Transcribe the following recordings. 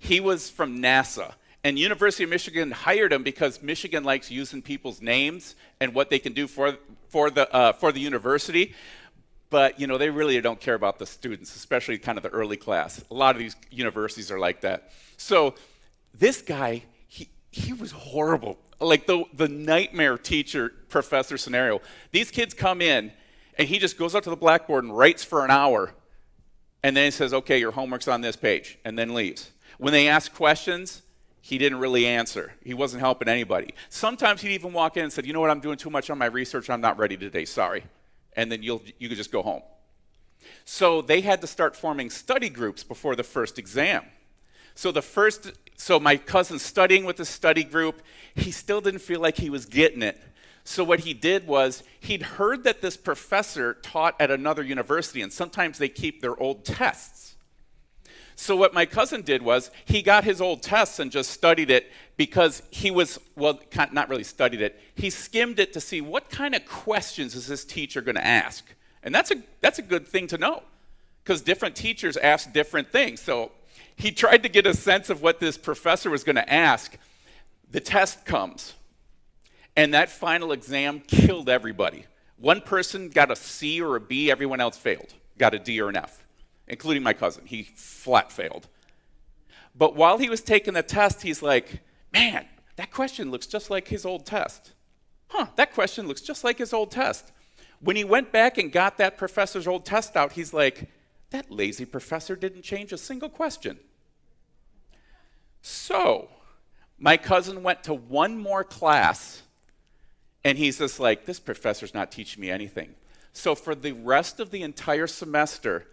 He was from NASA. And University of Michigan hired him because Michigan likes using people's names and what they can do for the university. But they really don't care about the students, especially kind of the early class. A lot of these universities are like that. So this guy, he was horrible, like the nightmare teacher professor scenario. These kids come in, and he just goes up to the blackboard and writes for an hour, and then he says, "Okay, your homework's on this page," and then leaves. When they ask questions, he didn't really answer. He wasn't helping anybody. Sometimes he'd even walk in and said, "You know what, I'm doing too much on my research. I'm not ready today, sorry." And then you could just go home. So they had to start forming study groups before the first exam. So my cousin's studying with the study group. He still didn't feel like he was getting it. So what he did was, he'd heard that this professor taught at another university, and sometimes they keep their old tests. So what my cousin did was, he got his old tests and just studied it because he was, well, not really studied it, he skimmed it to see what kind of questions is this teacher going to ask. And that's a good thing to know, because different teachers ask different things. So he tried to get a sense of what this professor was going to ask. The test comes, and that final exam killed everybody. One person got a C or a B, everyone else failed, got a D or an F, including my cousin. He flat failed. But while he was taking the test, he's like, "Man, that question looks just like his old test. That question looks just like his old test." When he went back and got that professor's old test out, he's like, "That lazy professor didn't change a single question." So my cousin went to one more class, and he's just like, "This professor's not teaching me anything." So for the rest of the entire semester,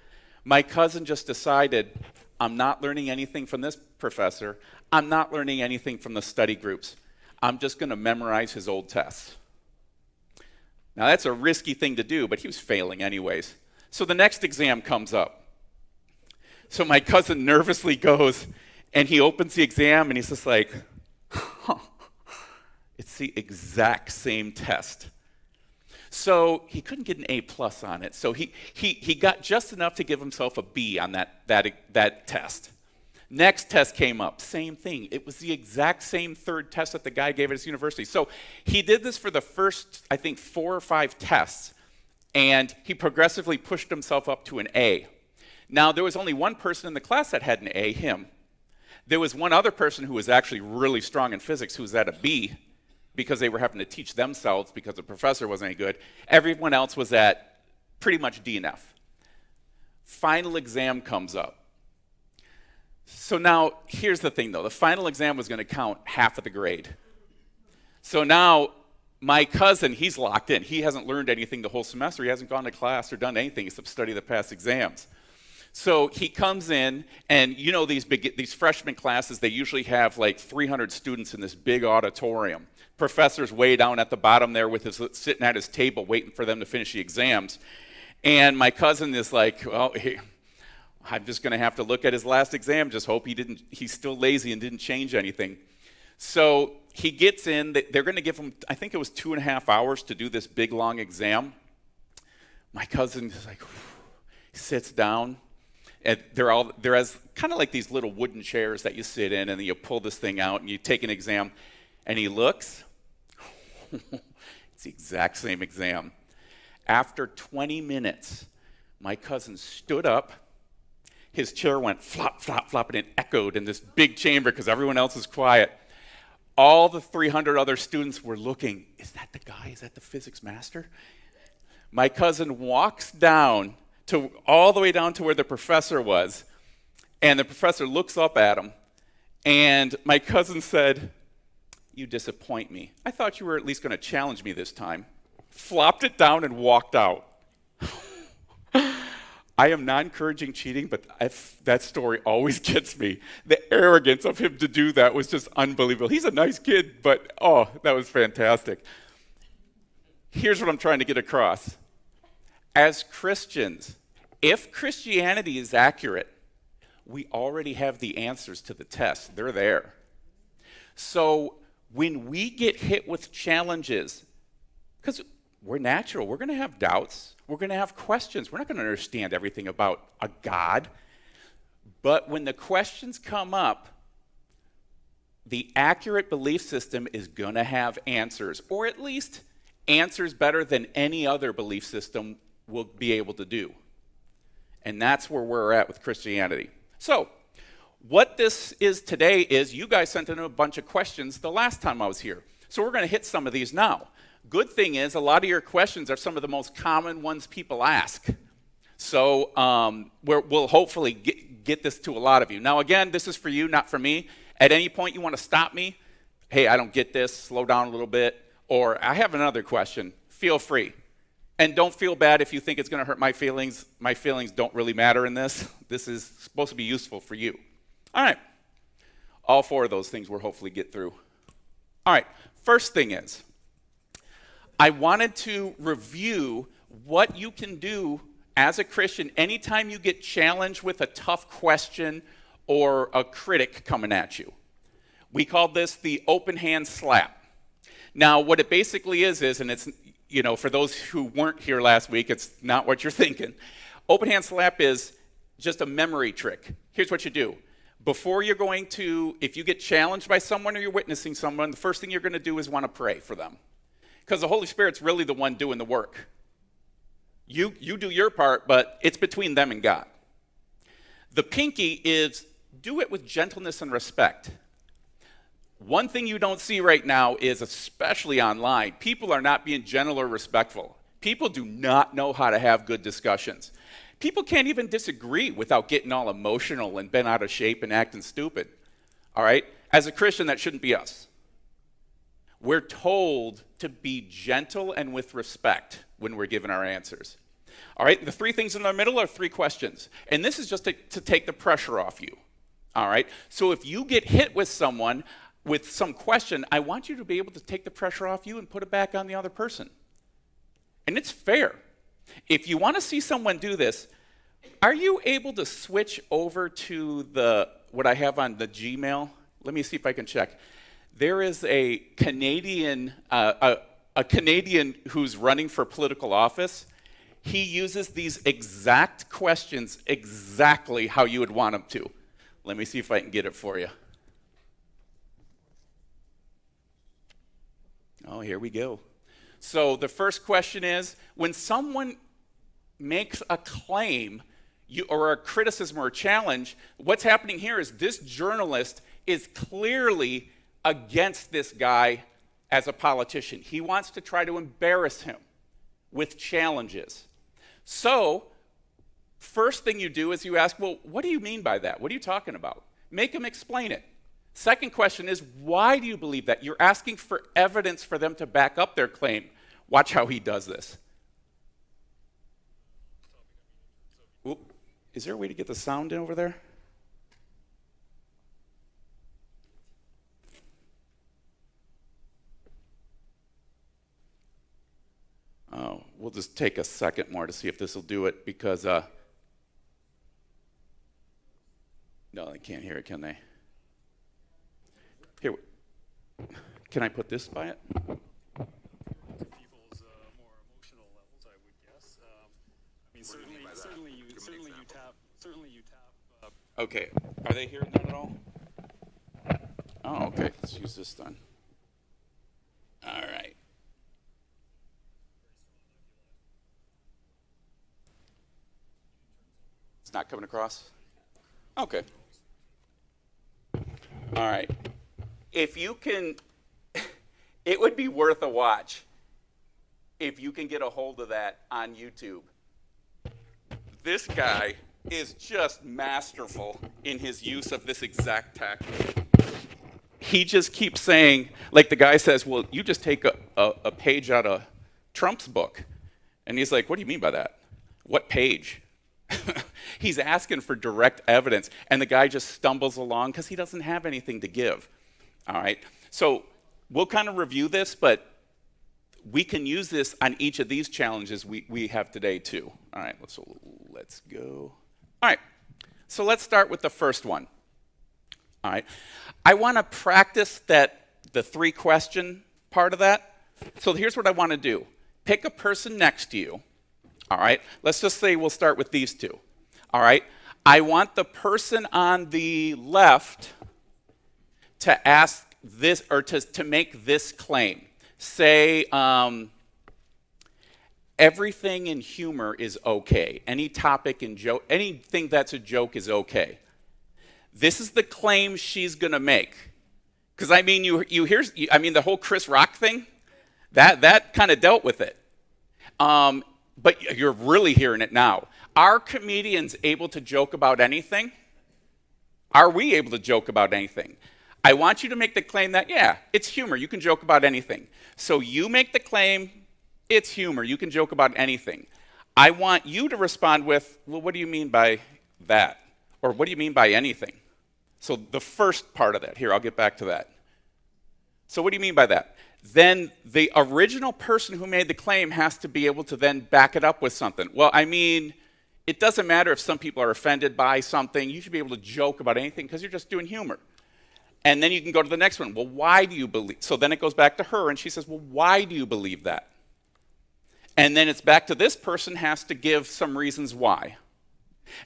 my cousin just decided, "I'm not learning anything from this professor. I'm not learning anything from the study groups. I'm just going to memorize his old tests." Now that's a risky thing to do, but he was failing anyways. So the next exam comes up. So my cousin nervously goes, and he opens the exam, and he's just like, it's the exact same test. So he couldn't get an A+ on it. So he got just enough to give himself a B on that test. Next test came up, same thing. It was the exact same third test that the guy gave at his university. So he did this for the first, I think, 4 or 5 tests, and he progressively pushed himself up to an A. Now, there was only one person in the class that had an A, him. There was one other person who was actually really strong in physics who was at a B, because they were having to teach themselves because the professor wasn't any good. Everyone else was at pretty much D and F. Final exam comes up. So now, here's the thing though. The final exam was going to count half of the grade. So now, my cousin, he's locked in. He hasn't learned anything the whole semester. He hasn't gone to class or done anything except study the past exams. So he comes in, and these freshman classes, they usually have like 300 students in this big auditorium. Professor's way down at the bottom there sitting at his table waiting for them to finish the exams. And my cousin is like, "Well, I'm just going to have to look at his last exam, just hope he's still lazy and didn't change anything." So he gets in, they're going to give him, I think it was 2.5 hours to do this big long exam. My cousin is like, sits down, and they're as kind of like these little wooden chairs that you sit in, and then you pull this thing out and you take an exam, and he looks, it's the exact same exam. After 20 minutes, my cousin stood up, his chair went flop, flop, flop, and it echoed in this big chamber because everyone else was quiet. All the 300 other students were looking, "Is that the guy? Is that the physics master?" My cousin walks down all the way down to where the professor was, and the professor looks up at him, and my cousin said, "You disappoint me. I thought you were at least going to challenge me this time." Flopped it down and walked out. I am not encouraging cheating, but that story always gets me. The arrogance of him to do that was just unbelievable. He's a nice kid, but that was fantastic. Here's what I'm trying to get across. As Christians, if Christianity is accurate, we already have the answers to the test. They're there. So when we get hit with challenges, because we're natural, we're going to have doubts, we're going to have questions, we're not going to understand everything about a God, but when the questions come up, the accurate belief system is going to have answers, or at least answers better than any other belief system will be able to do. And that's where we're at with Christianity. So, what this is today is you guys sent in a bunch of questions the last time I was here. So we're going to hit some of these now. Good thing is a lot of your questions are some of the most common ones people ask. So we'll hopefully get this to a lot of you. Now again, this is for you, not for me. At any point you want to stop me, hey, I don't get this, slow down a little bit, or I have another question, feel free. And don't feel bad if you think it's going to hurt my feelings. My feelings don't really matter in this. This is supposed to be useful for you. All right. All four of those things we'll hopefully get through. All right. First thing is, I wanted to review what you can do as a Christian anytime you get challenged with a tough question or a critic coming at you. We call this the open hand slap. Now, what it basically is, and it's, for those who weren't here last week, it's not what you're thinking. Open hand slap is just a memory trick. Here's what you do. Before you're going to, if you get challenged by someone or you're witnessing someone, the first thing you're going to do is want to pray for them. Because the Holy Spirit's really the one doing the work. You do your part, but it's between them and God. The pinky is do it with gentleness and respect. One thing you don't see right now is, especially online, people are not being gentle or respectful. People do not know how to have good discussions. People can't even disagree without getting all emotional and bent out of shape and acting stupid. All right? As a Christian, that shouldn't be us. We're told to be gentle and with respect when we're given our answers. All right? The three things in the middle are three questions. And this is just to take the pressure off you. All right? So if you get hit with someone with some question, I want you to be able to take the pressure off you and put it back on the other person. And it's fair. If you want to see someone do this, are you able to switch over to what I have on the Gmail? Let me see if I can check. There is a Canadian who's running for political office. He uses these exact questions exactly how you would want him to. Let me see if I can get it for you. Oh, here we go. So the first question is, when someone makes a claim or a criticism or a challenge, what's happening here is this journalist is clearly against this guy as a politician. He wants to try to embarrass him with challenges. So first thing you do is you ask, well, what do you mean by that? What are you talking about? Make him explain it. Second question is, why do you believe that? You're asking for evidence for them to back up their claim. Watch how he does this. Oop. Is there a way to get the sound in over there? Oh, we'll just take a second more to see if this will do it, because no, they can't hear it, can they? Here, can I put this by it? People's more emotional levels, I would guess. I mean, certainly you tap. Okay, are they hearing that at all? Oh, okay, let's use this then. All right. It's not coming across? Okay. All right. If you can, it would be worth a watch if you can get a hold of that on YouTube. This guy is just masterful in his use of this exact tactic. He just keeps saying, like the guy says, well, you just take a page out of Trump's book. And he's like, what do you mean by that? What page? He's asking for direct evidence, and the guy just stumbles along because he doesn't have anything to give. All right, so we'll kind of review this, but we can use this on each of these challenges we have today too. All right, let's go. All right, so let's start with the first one. All right, I want to practice the 3-question part of that. So here's what I want to do. Pick a person next to you. All right, let's just say we'll start with these two. All right, I want the person on the left to ask this or to make this claim. Say, everything in humor is okay. Any topic in joke, anything that's a joke is okay. This is the claim she's going to make. Because I mean, the whole Chris Rock thing, that kind of dealt with it. But you're really hearing it now. Are comedians able to joke about anything? Are we able to joke about anything? I want you to make the claim that, yeah, it's humor. You can joke about anything. So you make the claim, it's humor. You can joke about anything. I want you to respond with, well, what do you mean by that? Or what do you mean by anything? So the first part of that, here, I'll get back to that. So what do you mean by that? Then the original person who made the claim has to be able to then back it up with something. Well, I mean, it doesn't matter if some people are offended by something. You should be able to joke about anything because you're just doing humor. And then you can go to the next one. Well, why do you believe? So then it goes back to her, and she says, well, why do you believe that? And then it's back to this person has to give some reasons why.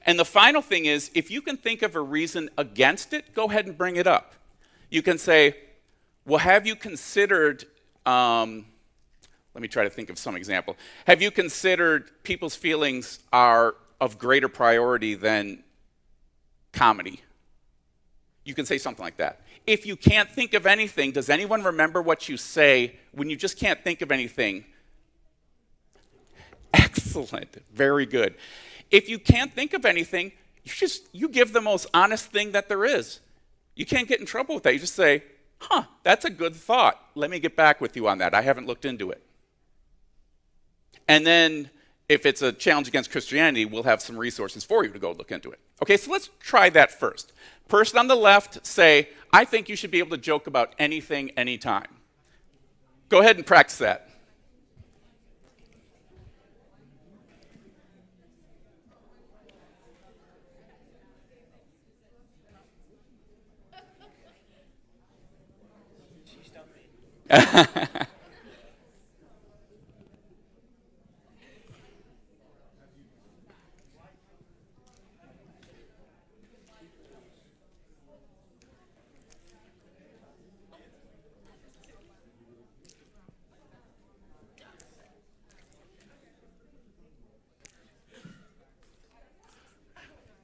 And the final thing is, if you can think of a reason against it, go ahead and bring it up. You can say, well, have you considered, let me try to think of some example. Have you considered people's feelings are of greater priority than comedy? You can say something like that. If you can't think of anything, does anyone remember what you say when you just can't think of anything? Excellent. Very good. If you can't think of anything, you give the most honest thing that there is. You can't get in trouble with that. You just say, that's a good thought. Let me get back with you on that. I haven't looked into it. And then if it's a challenge against Christianity, we'll have some resources for you to go look into it. Okay, so let's try that first. Person on the left, say, I think you should be able to joke about anything, anytime. Go ahead and practice that.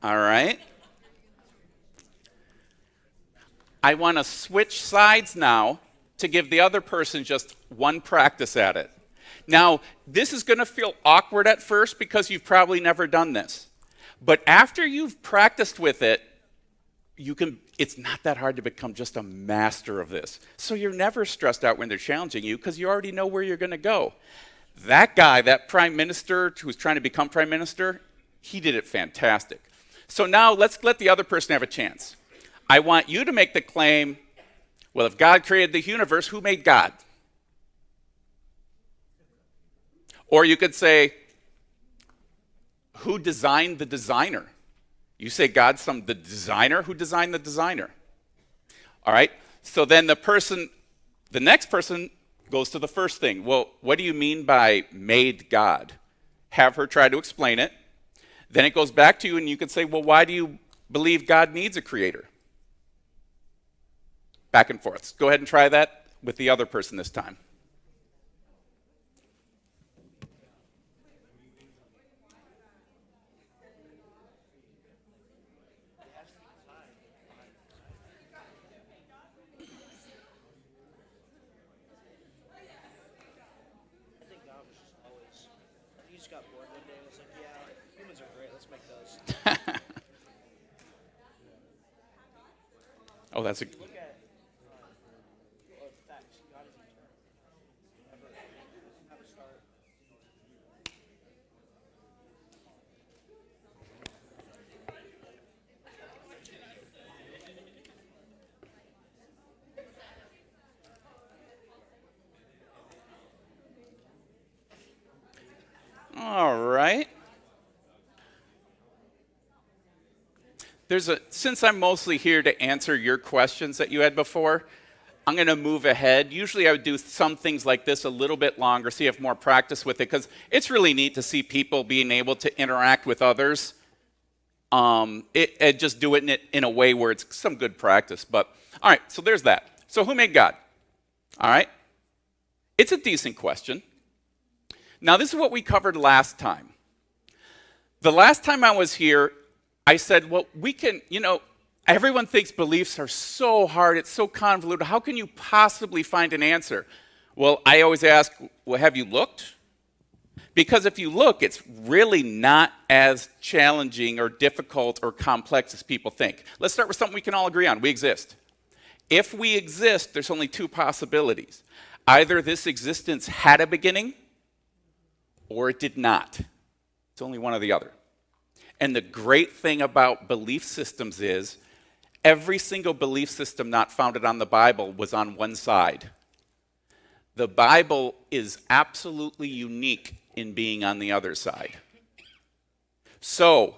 All right. I want to switch sides now to give the other person just one practice at it. Now, this is going to feel awkward at first because you've probably never done this. But after you've practiced with it, it's not that hard to become just a master of this. So you're never stressed out when they're challenging you because you already know where you're going to go. That guy, that prime minister who's trying to become prime minister, he did it fantastic. So now let's let the other person have a chance. I want you to make the claim, well, if God created the universe, who made God? Or you could say, who designed the designer? You say God's the designer? Who designed the designer? All right, so then the next person goes to the first thing. Well, what do you mean by made God? Have her try to explain it. Then it goes back to you and you can say, well, why do you believe God needs a creator? Back and forth. Go ahead and try that with the other person this time. I think God was just always, he just got bored one day and was like, yeah, humans are great, let's make those. Oh, that's a... Look at facts, God is eternal. Never start. All right. Since I'm mostly here to answer your questions that you had before, I'm going to move ahead. Usually I would do some things like this a little bit longer so you have more practice with it because it's really neat to see people being able to interact with others Just do it in a way where it's some good practice. But all right, so there's that. So who made God? All right, it's a decent question. Now this is what we covered last time. The last time I was here, I said, well, we can, everyone thinks beliefs are so hard, it's so convoluted. How can you possibly find an answer? Well, I always ask, well, have you looked? Because if you look, it's really not as challenging or difficult or complex as people think. Let's start with something we can all agree on. We exist. If we exist, there's only two possibilities. Either this existence had a beginning, or it did not. It's only one or the other. And the great thing about belief systems is every single belief system not founded on the Bible was on one side. The Bible is absolutely unique in being on the other side. So,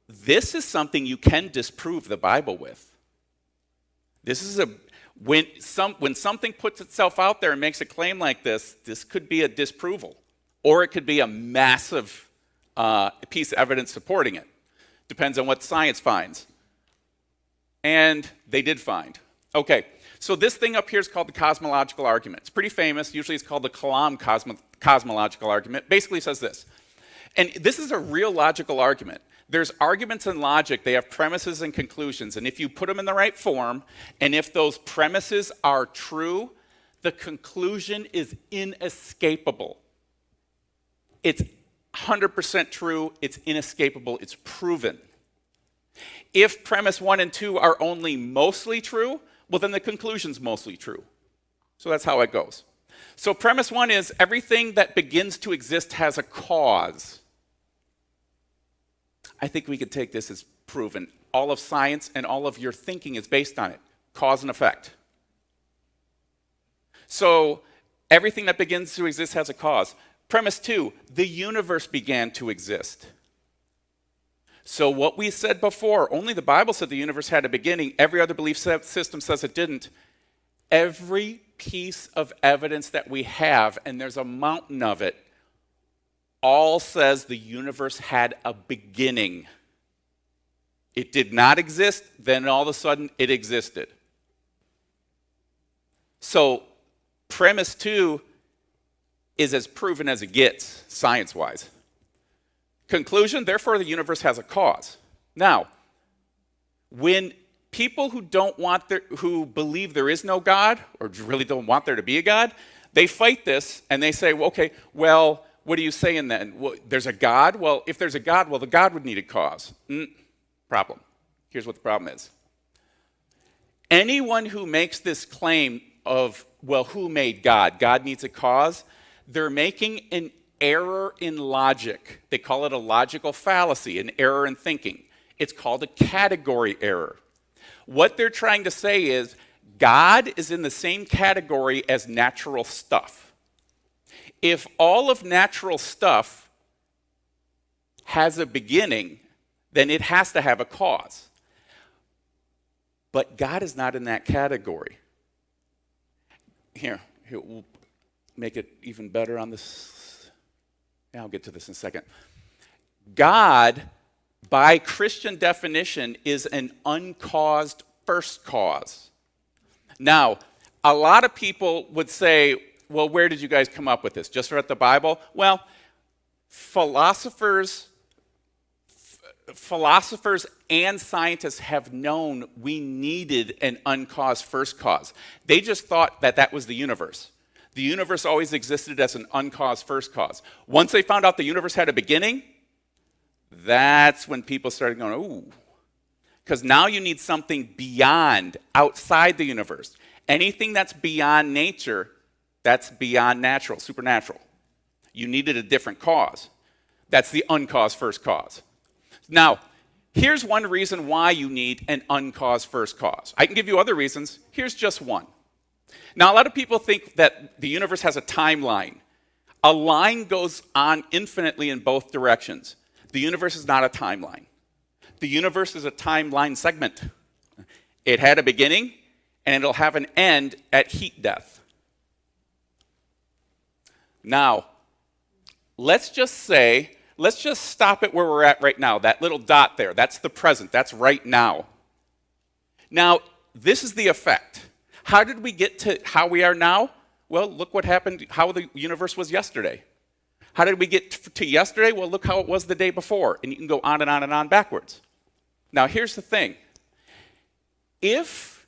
this is something you can disprove the Bible with. This is when something puts itself out there and makes a claim like this could be a disproval. Or it could be a massive piece of evidence supporting it. Depends on what science finds. And they did find. Okay, so this thing up here is called the cosmological argument. It's pretty famous. Usually it's called the Kalam cosmological argument. Basically says this. And this is a real logical argument. There's arguments in logic. They have premises and conclusions. And if you put them in the right form, and if those premises are true, the conclusion is inescapable. It's 100% true, it's inescapable, it's proven. If premise 1 and 2 are only mostly true, well then the conclusion's mostly true. So that's how it goes. So premise 1 is everything that begins to exist has a cause. I think we could take this as proven. All of science and all of your thinking is based on it. Cause and effect. So everything that begins to exist has a cause. Premise 2, the universe began to exist. So what we said before, only the Bible said the universe had a beginning. Every other belief system says it didn't. Every piece of evidence that we have, and there's a mountain of it, all says the universe had a beginning. It did not exist, then all of a sudden it existed. So premise 2 is as proven as it gets, science-wise. Conclusion, therefore the universe has a cause. Now, when people who who believe there is no God, or really don't want there to be a God, they fight this and they say, well, okay, well, what are you saying then? Well, there's a God? Well, if there's a God, well, the God would need a cause. Problem. Here's what the problem is. Anyone who makes this claim of, well, who made God? God needs a cause. They're making an error in logic. They call it a logical fallacy, an error in thinking. It's called a category error. What they're trying to say is God is in the same category as natural stuff. If all of natural stuff has a beginning, then it has to have a cause. But God is not in that category. Here we'll make it even better on this. Yeah, I'll get to this in a second. God, by Christian definition, is an uncaused first cause. Now, a lot of people would say, well, where did you guys come up with this? Just read the Bible? Well, philosophers and scientists have known we needed an uncaused first cause. They just thought that that was the universe. The universe always existed as an uncaused first cause. Once they found out the universe had a beginning, that's when people started going, ooh. Because now you need something beyond, outside the universe. Anything that's beyond nature, that's beyond natural, supernatural. You needed a different cause. That's the uncaused first cause. Now, here's one reason why you need an uncaused first cause. I can give you other reasons. Here's just one. Now, a lot of people think that the universe has a timeline. A line goes on infinitely in both directions. The universe is not a timeline. The universe is a timeline segment. It had a beginning, and it'll have an end at heat death. Now, let's just say let's just stop it where we're at right now. That little dot there, that's the present. That's right now. Now, this is the effect. How did we get to how we are now? Well, look what happened, how the universe was yesterday. How did we get to yesterday? Well, look how it was the day before. And you can go on and on and on backwards. Now, here's the thing. If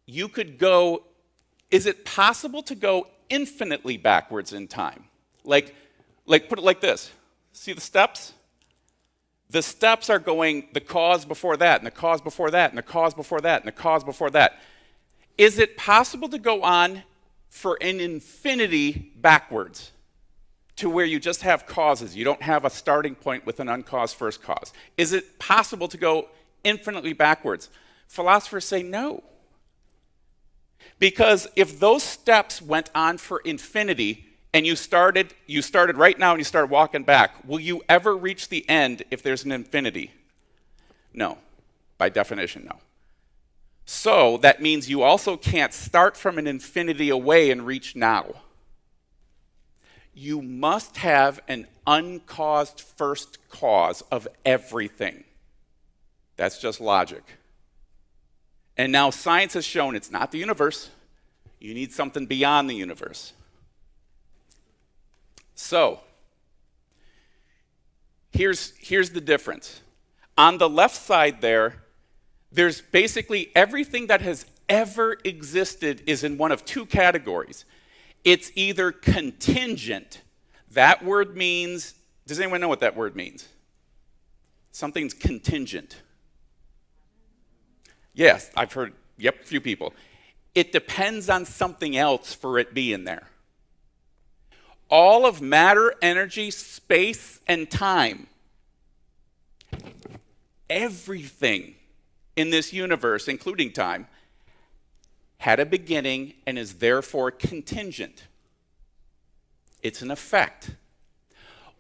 you could go, is it possible to go infinitely backwards in time? Like put it like this. See the steps? The steps are going the cause before that, and the cause before that, and the cause before that, and the cause before that. Is it possible to go on for an infinity backwards to where you just have causes? You don't have a starting point with an uncaused first cause. Is it possible to go infinitely backwards? Philosophers say no. Because if those steps went on for infinity, and you started right now and you started walking back, will you ever reach the end if there's an infinity? No. By definition, no. So that means you also can't start from an infinity away and reach now. You must have an uncaused first cause of everything. That's just logic. And now science has shown it's not the universe. You need something beyond the universe. So, here's the difference. On the left side there's basically everything that has ever existed is in one of two categories. It's either contingent. That word means, does anyone know what that word means? Something's contingent. Yes, I've heard, a few people. It depends on something else for it being there. All of matter, energy, space, and time, everything in this universe, including time, had a beginning and is therefore contingent. It's an effect.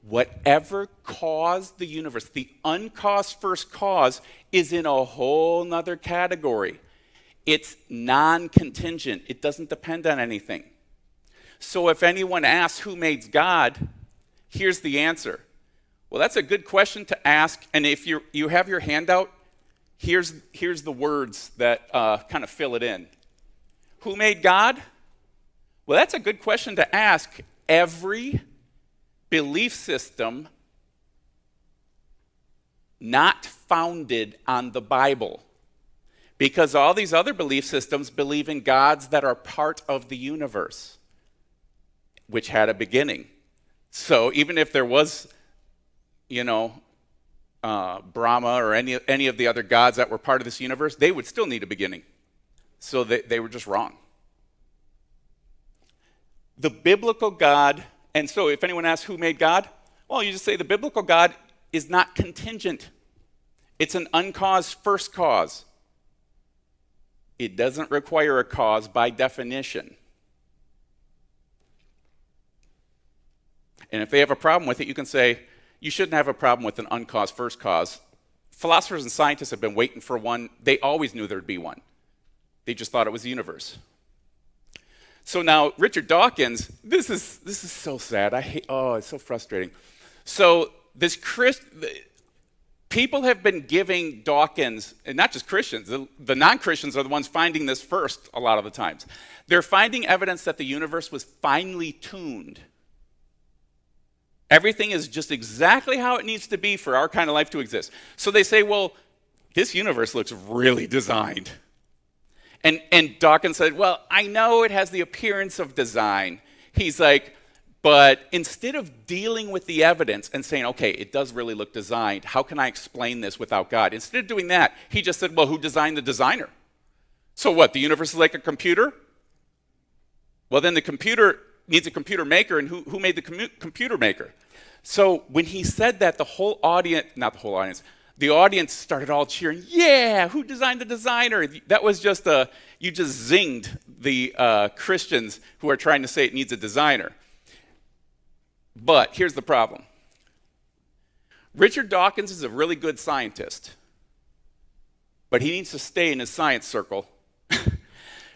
Whatever caused the universe, the uncaused first cause, is in a whole nother category. It's non-contingent. It doesn't depend on anything. So if anyone asks who made God, here's the answer. Well, that's a good question to ask, and if you have your handout, here's the words that kind of fill it in. Who made God? Well, that's a good question to ask every belief system not founded on the Bible. Because all these other belief systems believe in gods that are part of the universe, which had a beginning. So even if there was, Brahma or any of the other gods that were part of this universe, they would still need a beginning. So they were just wrong. The biblical God, and so if anyone asks who made God, well, you just say the biblical God is not contingent. It's an uncaused first cause. It doesn't require a cause by definition. And if they have a problem with it, you can say, you shouldn't have a problem with an uncaused first cause. Philosophers and scientists have been waiting for one. They always knew there'd be one. They just thought it was the universe. So now, Richard Dawkins, this is so sad. It's so frustrating. So people have been giving Dawkins, and not just Christians, the non-Christians are the ones finding this first a lot of the times. They're finding evidence that the universe was finely tuned. Everything is just exactly how it needs to be for our kind of life to exist. So they say, well, this universe looks really designed. And Dawkins said, well, I know it has the appearance of design. He's like, but instead of dealing with the evidence and saying, okay, it does really look designed, how can I explain this without God? Instead of doing that, he just said, well, who designed the designer? So what, the universe is like a computer? Well, then the computer needs a computer maker, and who made the computer maker? So when he said that, the audience started all cheering, yeah, who designed the designer? That was just you just zinged the Christians who are trying to say it needs a designer. But here's the problem. Richard Dawkins is a really good scientist, but he needs to stay in his science circle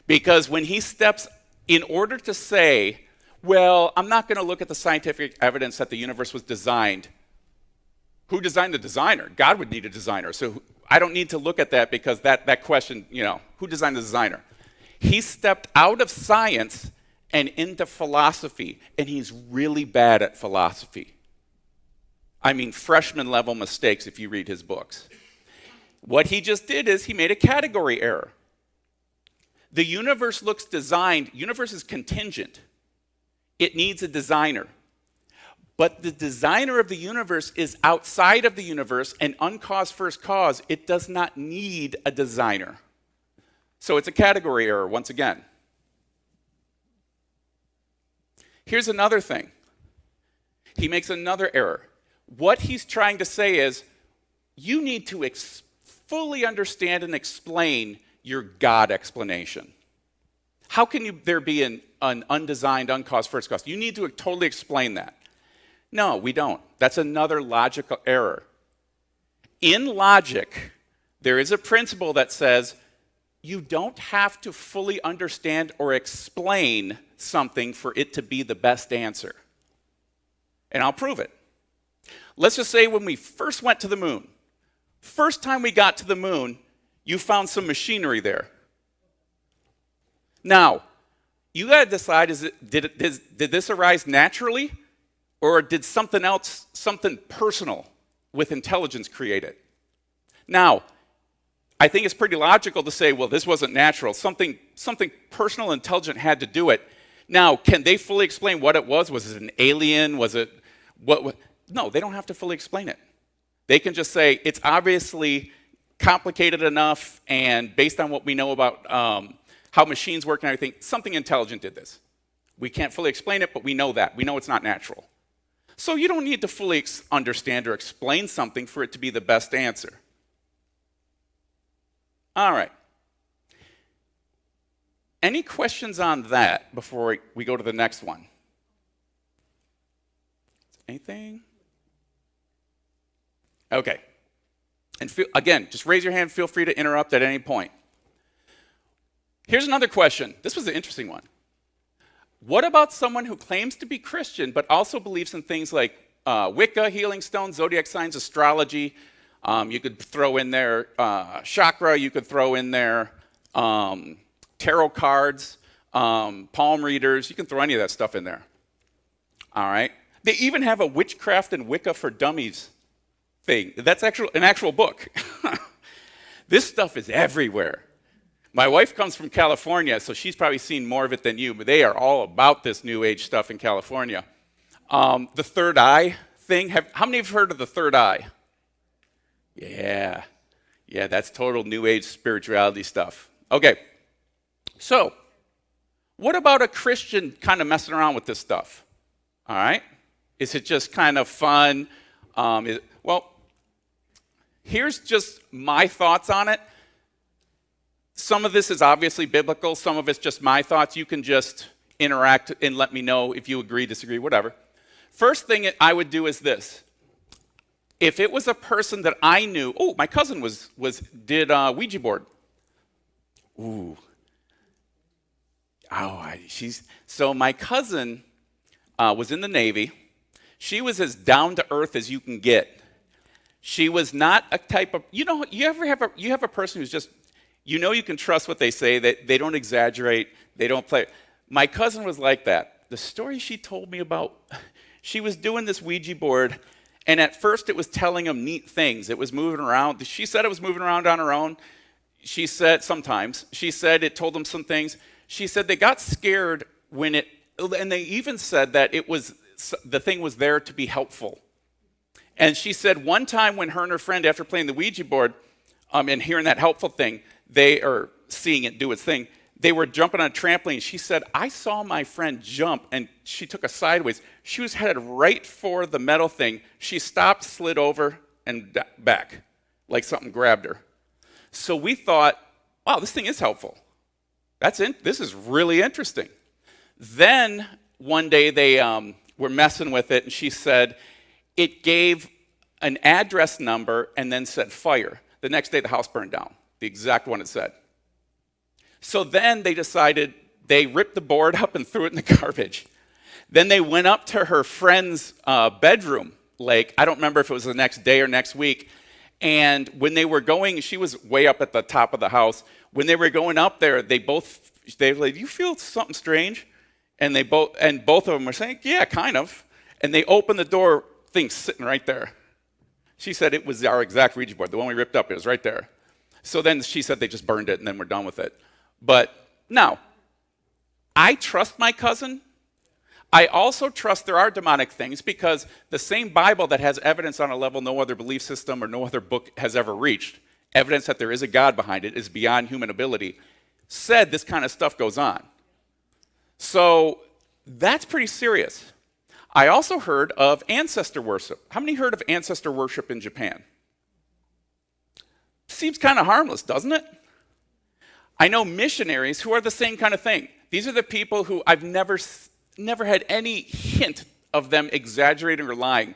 because when he steps, in order to say, well, I'm not going to look at the scientific evidence that the universe was designed, Who designed the designer? God would need a designer. So I don't need to look at that because that question, who designed the designer? He stepped out of science and into philosophy, and he's really bad at philosophy. I mean, freshman level mistakes if you read his books. What he just did is he made a category error. The universe looks designed, universe is contingent. It needs a designer. But the designer of the universe is outside of the universe, and uncaused first cause, it does not need a designer. So it's a category error once again. Here's another thing. He makes another error. What he's trying to say is, you need to fully understand and explain your God explanation. How can there be an undesigned, uncaused first cause? You need to totally explain that. No, we don't. That's another logical error. In logic, there is a principle that says you don't have to fully understand or explain something for it to be the best answer. And I'll prove it. Let's just say when we first went to the moon, first time we got to the moon, you found some machinery there. Now, you got to decide, did this arise naturally? Or did something else, something personal with intelligence create it? Now, I think it's pretty logical to say, well, this wasn't natural. Something personal, intelligent had to do it. Now, can they fully explain what it was? Was it an alien? Was it what? No, they don't have to fully explain it. They can just say it's obviously complicated enough, and based on what we know about how machines work and everything, something intelligent did this. We can't fully explain it, but we know that. We know it's not natural. So you don't need to fully understand or explain something for it to be the best answer. All right. Any questions on that before we go to the next one? Anything? Okay. And again, just raise your hand. Feel free to interrupt at any point. Here's another question. This was an interesting one. What about someone who claims to be Christian but also believes in things like Wicca, healing stones, zodiac signs, astrology? You could throw in there chakra. You could throw in there tarot cards, palm readers. You can throw any of that stuff in there. All right. They even have a witchcraft and Wicca for dummies thing. That's an actual book. This stuff is everywhere. My wife comes from California, so she's probably seen more of it than you, but they are all about this New Age stuff in California. The third eye thing, how many have heard of the third eye? Yeah, that's total New Age spirituality stuff. Okay, so what about a Christian kind of messing around with this stuff? All right, is it just kind of fun? Well, here's just my thoughts on it. Some of this is obviously biblical. Some of it's just my thoughts. You can just interact and let me know if you agree, disagree, whatever. First thing I would do is this. If it was a person that I knew, my cousin did Ouija board. Ooh. So my cousin was in the Navy. She was as down to earth as you can get. She was not a type of, you have a person who's just, you can trust what they say, that they don't exaggerate, they don't play. My cousin was like that. The story she told me about, she was doing this Ouija board, and at first it was telling them neat things. It was moving around. She said it was moving around on her own. She said sometimes. She said it told them some things. She said they got scared and they even said that the thing was there to be helpful. And she said one time when her and her friend, after playing the Ouija board and hearing that helpful thing, seeing it do its thing, they were jumping on a trampoline. She said, I saw my friend jump, and she took a sideways. She was headed right for the metal thing. She stopped, slid over, and back, like something grabbed her. So we thought, wow, this thing is helpful. This is really interesting. Then one day they were messing with it, and she said it gave an address number and then said fire. The next day the house burned down, the exact one it said. So then they decided, they ripped the board up and threw it in the garbage. Then they went up to her friend's bedroom lake. I don't remember if it was the next day or next week. And when they were going, she was way up at the top of the house. When they were going up there, they were like, "Do you feel something strange?" And both of them were saying, "Yeah, kind of." And they opened the door, thing's sitting right there. She said it was our exact Ouija board, the one we ripped up. It was right there. So then she said they just burned it and then we're done with it. But now, I trust my cousin. I also trust there are demonic things because the same Bible that has evidence on a level no other belief system or no other book has ever reached, evidence that there is a God behind it, is beyond human ability, said this kind of stuff goes on. So that's pretty serious. I also heard of ancestor worship. How many heard of ancestor worship in Japan? Seems kind of harmless, doesn't it? I know missionaries who are the same kind of thing. These are the people who I've never had any hint of them exaggerating or lying.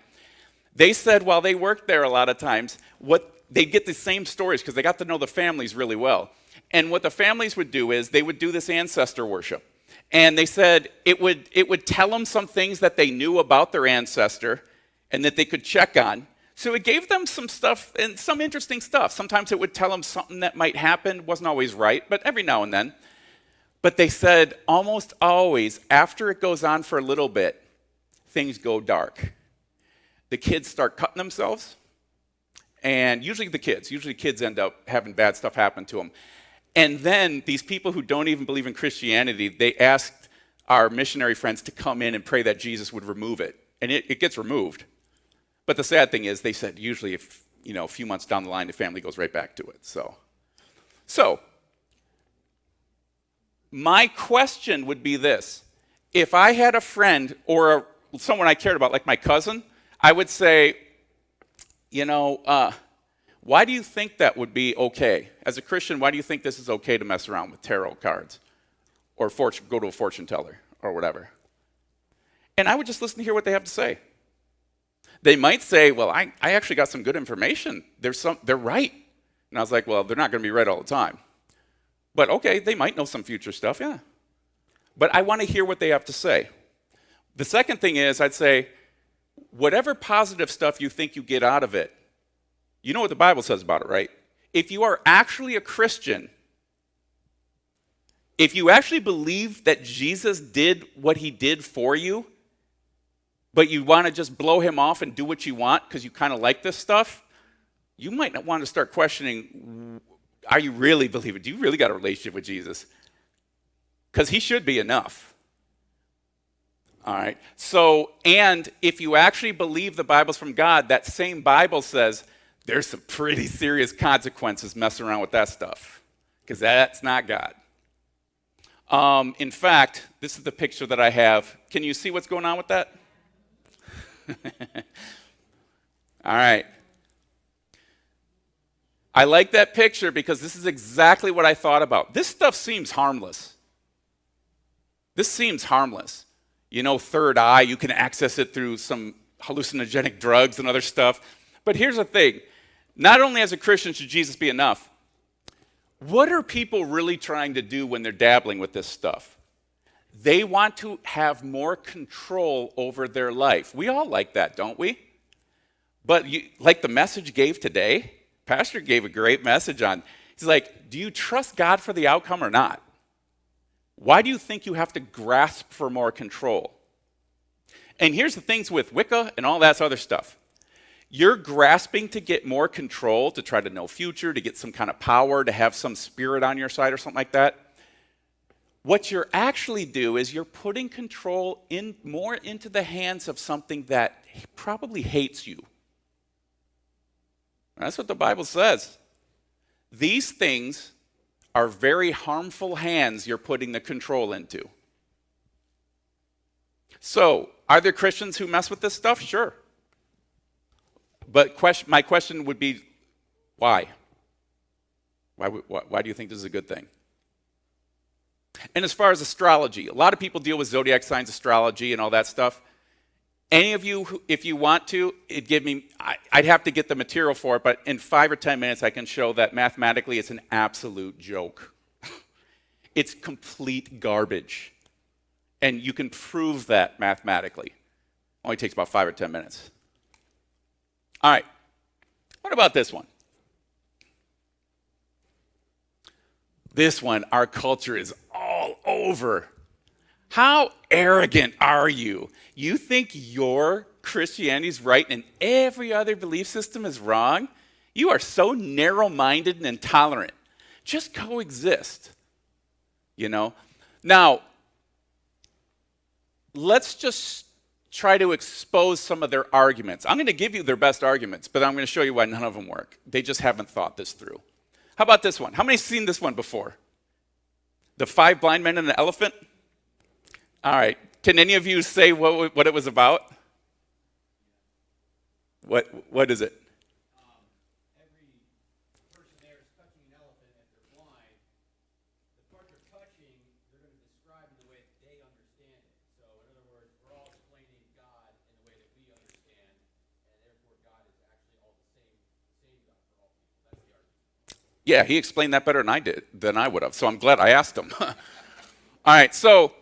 They said while they worked there a lot of times, they'd get the same stories because they got to know the families really well. And what the families would do is they would do this ancestor worship. And they said it would tell them some things that they knew about their ancestor and that they could check on. So it gave them some stuff and some interesting stuff. Sometimes it would tell them something that might happen, wasn't always right, but every now and then. But they said almost always, after it goes on for a little bit, things go dark. The kids start cutting themselves, and usually kids end up having bad stuff happen to them. And then these people who don't even believe in Christianity, they asked our missionary friends to come in and pray that Jesus would remove it. And it gets removed. But the sad thing is, they said usually if, a few months down the line, the family goes right back to it. So my question would be this. If I had a friend or someone I cared about, like my cousin, I would say, why do you think that would be okay? As a Christian, why do you think this is okay to mess around with tarot cards or go to a fortune teller or whatever? And I would just listen to hear what they have to say. They might say, well, I actually got some good information. They're right. And I was like, well, they're not going to be right all the time. But okay, they might know some future stuff, yeah. But I want to hear what they have to say. The second thing is, I'd say, whatever positive stuff you think you get out of it, you know what the Bible says about it, right? If you are actually a Christian, if you actually believe that Jesus did what he did for you, but you want to just blow him off and do what you want because you kind of like this stuff, you might not want to start questioning, are you really believing? Do you really got a relationship with Jesus? Because he should be enough. All right. So, and if you actually believe the Bible's from God, that same Bible says there's some pretty serious consequences messing around with that stuff because that's not God. In fact, this is the picture that I have. Can you see what's going on with that? All right. I like that picture because this is exactly what I thought about. This stuff seems harmless. This seems harmless. Third eye, you can access it through some hallucinogenic drugs and other stuff. But here's the thing. Not only as a Christian should Jesus be enough, what are people really trying to do when they're dabbling with this stuff? They want to have more control over their life. We all like that, don't we? But like the message gave today, Pastor gave a great message on, he's like, do you trust God for the outcome or not? Why do you think you have to grasp for more control? And here's the things with Wicca and all that other stuff. You're grasping to get more control, to try to know future, to get some kind of power, to have some spirit on your side or something like that. What you're actually do is you're putting control more into the hands of something that probably hates you. That's what the Bible says. These things are very harmful hands you're putting the control into. So, are there Christians who mess with this stuff? Sure. But my question would be, why? Why do you think this is a good thing? And as far as astrology, a lot of people deal with zodiac signs, astrology, and all that stuff. Any of you, if you want to, I'd have to get the material for it, but in 5 or 10 minutes I can show that mathematically it's an absolute joke. It's complete garbage. And you can prove that mathematically. Only takes about 5 or 10 minutes. All right. What about this one? This one, our culture is all over. How arrogant are you? You think your Christianity is right and every other belief system is wrong? You are so narrow-minded and intolerant. Just coexist, you know? Now, let's just try to expose some of their arguments. I'm going to give you their best arguments, but I'm going to show you why none of them work. They just haven't thought this through. How about this one? How many have seen this one before? The 5 blind men and an elephant? All right. Can any of you say what it was about? What is it? Every person there is touching an elephant. If they're blind, the part they're touching, they're going to describe in the way that they understand it. So, in other words, we're all explaining God in the way that we understand, and therefore God is actually all the same God for all people. That's the argument. Yeah, he explained that better than I would have. So I'm glad I asked him. All right, so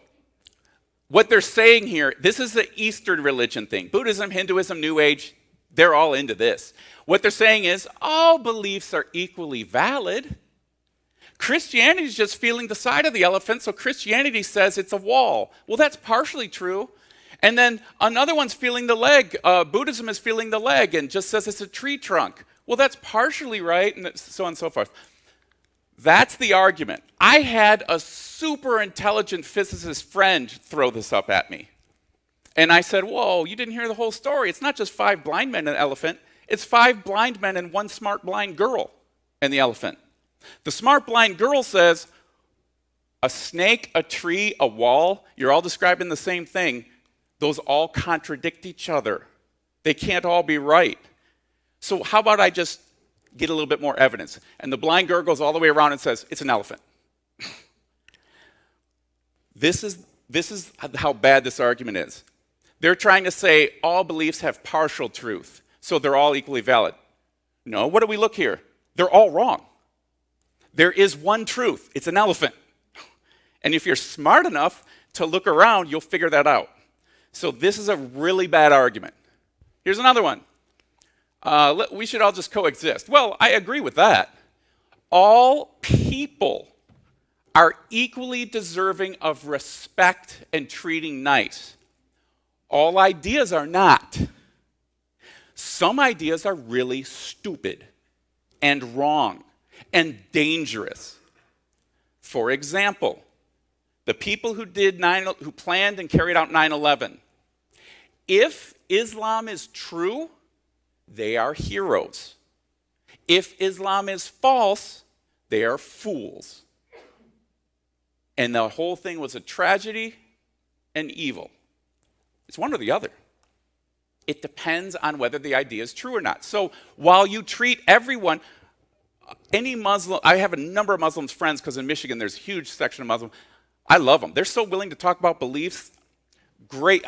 what they're saying here, this is the Eastern religion thing. Buddhism, Hinduism, New Age, they're all into this. What they're saying is all beliefs are equally valid. Christianity is just feeling the side of the elephant, so Christianity says it's a wall. Well, that's partially true. And then another one's feeling the leg. Buddhism is feeling the leg and just says it's a tree trunk. Well, that's partially right, and so on and so forth. That's the argument. I had a super intelligent physicist friend throw this up at me. And I said, whoa, you didn't hear the whole story. It's not just 5 blind men and an elephant. It's 5 blind men and 1 smart blind girl and the elephant. The smart blind girl says, a snake, a tree, a wall, you're all describing the same thing. Those all contradict each other. They can't all be right. So how about I just get a little bit more evidence? And the blind girl goes all the way around and says, it's an elephant. This is how bad this argument is. They're trying to say all beliefs have partial truth, so they're all equally valid. No, what do we look here? They're all wrong. There is one truth. It's an elephant. And if you're smart enough to look around, you'll figure that out. So this is a really bad argument. Here's another one. We should all just coexist. Well, I agree with that. All people are equally deserving of respect and treating nice. All ideas are not. Some ideas are really stupid and wrong and dangerous. For example, the people who planned and carried out 9/11. If Islam is true, they are heroes. If Islam is false, they are fools. And the whole thing was a tragedy and evil. It's one or the other. It depends on whether the idea is true or not. So while you treat everyone, any Muslim, I have a number of Muslim friends because in Michigan there's a huge section of Muslim. I love them. They're so willing to talk about beliefs. Great.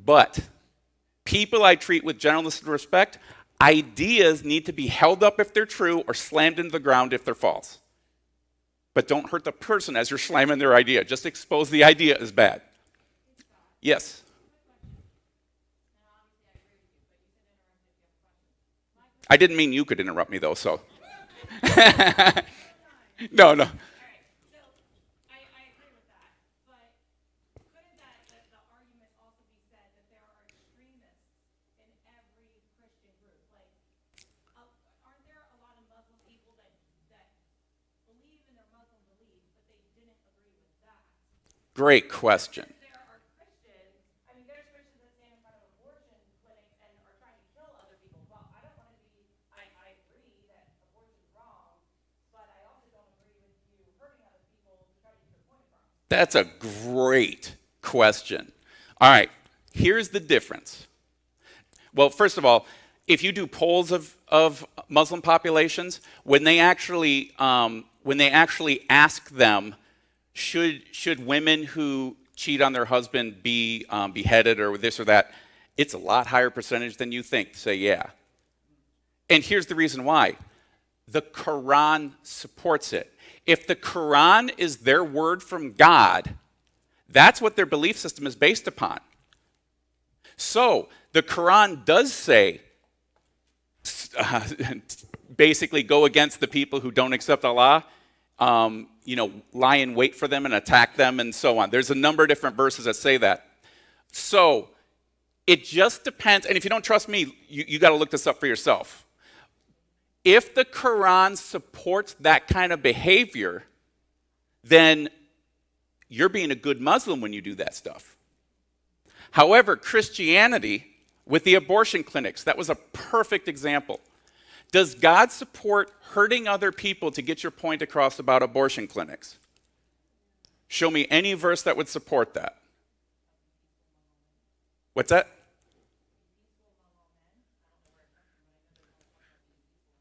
But people I treat with gentleness and respect, ideas need to be held up if they're true or slammed into the ground if they're false. But don't hurt the person as you're slamming their idea. Just expose the idea as bad. Yes? I didn't mean you could interrupt me, though, so. No. All right, so I agree with that, but couldn't the argument also be said that there are extremists in every Christian group? Like, aren't there a lot of Muslim people that believe in their Muslim belief, but they didn't agree with that? Great question. There are Christians, I mean, there's Christians that stand in front of abortion clinics and are trying to kill other people. Well, I don't want to be, I agree that abortion's wrong, but I also don't agree with you hurting other people to try to get your point across. That's a great question. All right, here's the difference. Well, first of all, if you do polls of Muslim populations, when they actually ask them, should women who cheat on their husband be beheaded or this or that, it's a lot higher percentage than you think say yeah. And here's the reason why. The Quran supports it. If the Quran is their word from God, that's what their belief system is based upon. So the Quran does say basically go against the people who don't accept Allah, lie in wait for them and attack them and so on. There's a number of different verses that say that. So it just depends. And if you don't trust me, you got to look this up for yourself. If the Quran supports that kind of behavior, then you're being a good Muslim when you do that stuff. However, Christianity, with the abortion clinics, that was a perfect example. Does God support hurting other people to get your point across about abortion clinics? Show me any verse that would support that. What's that?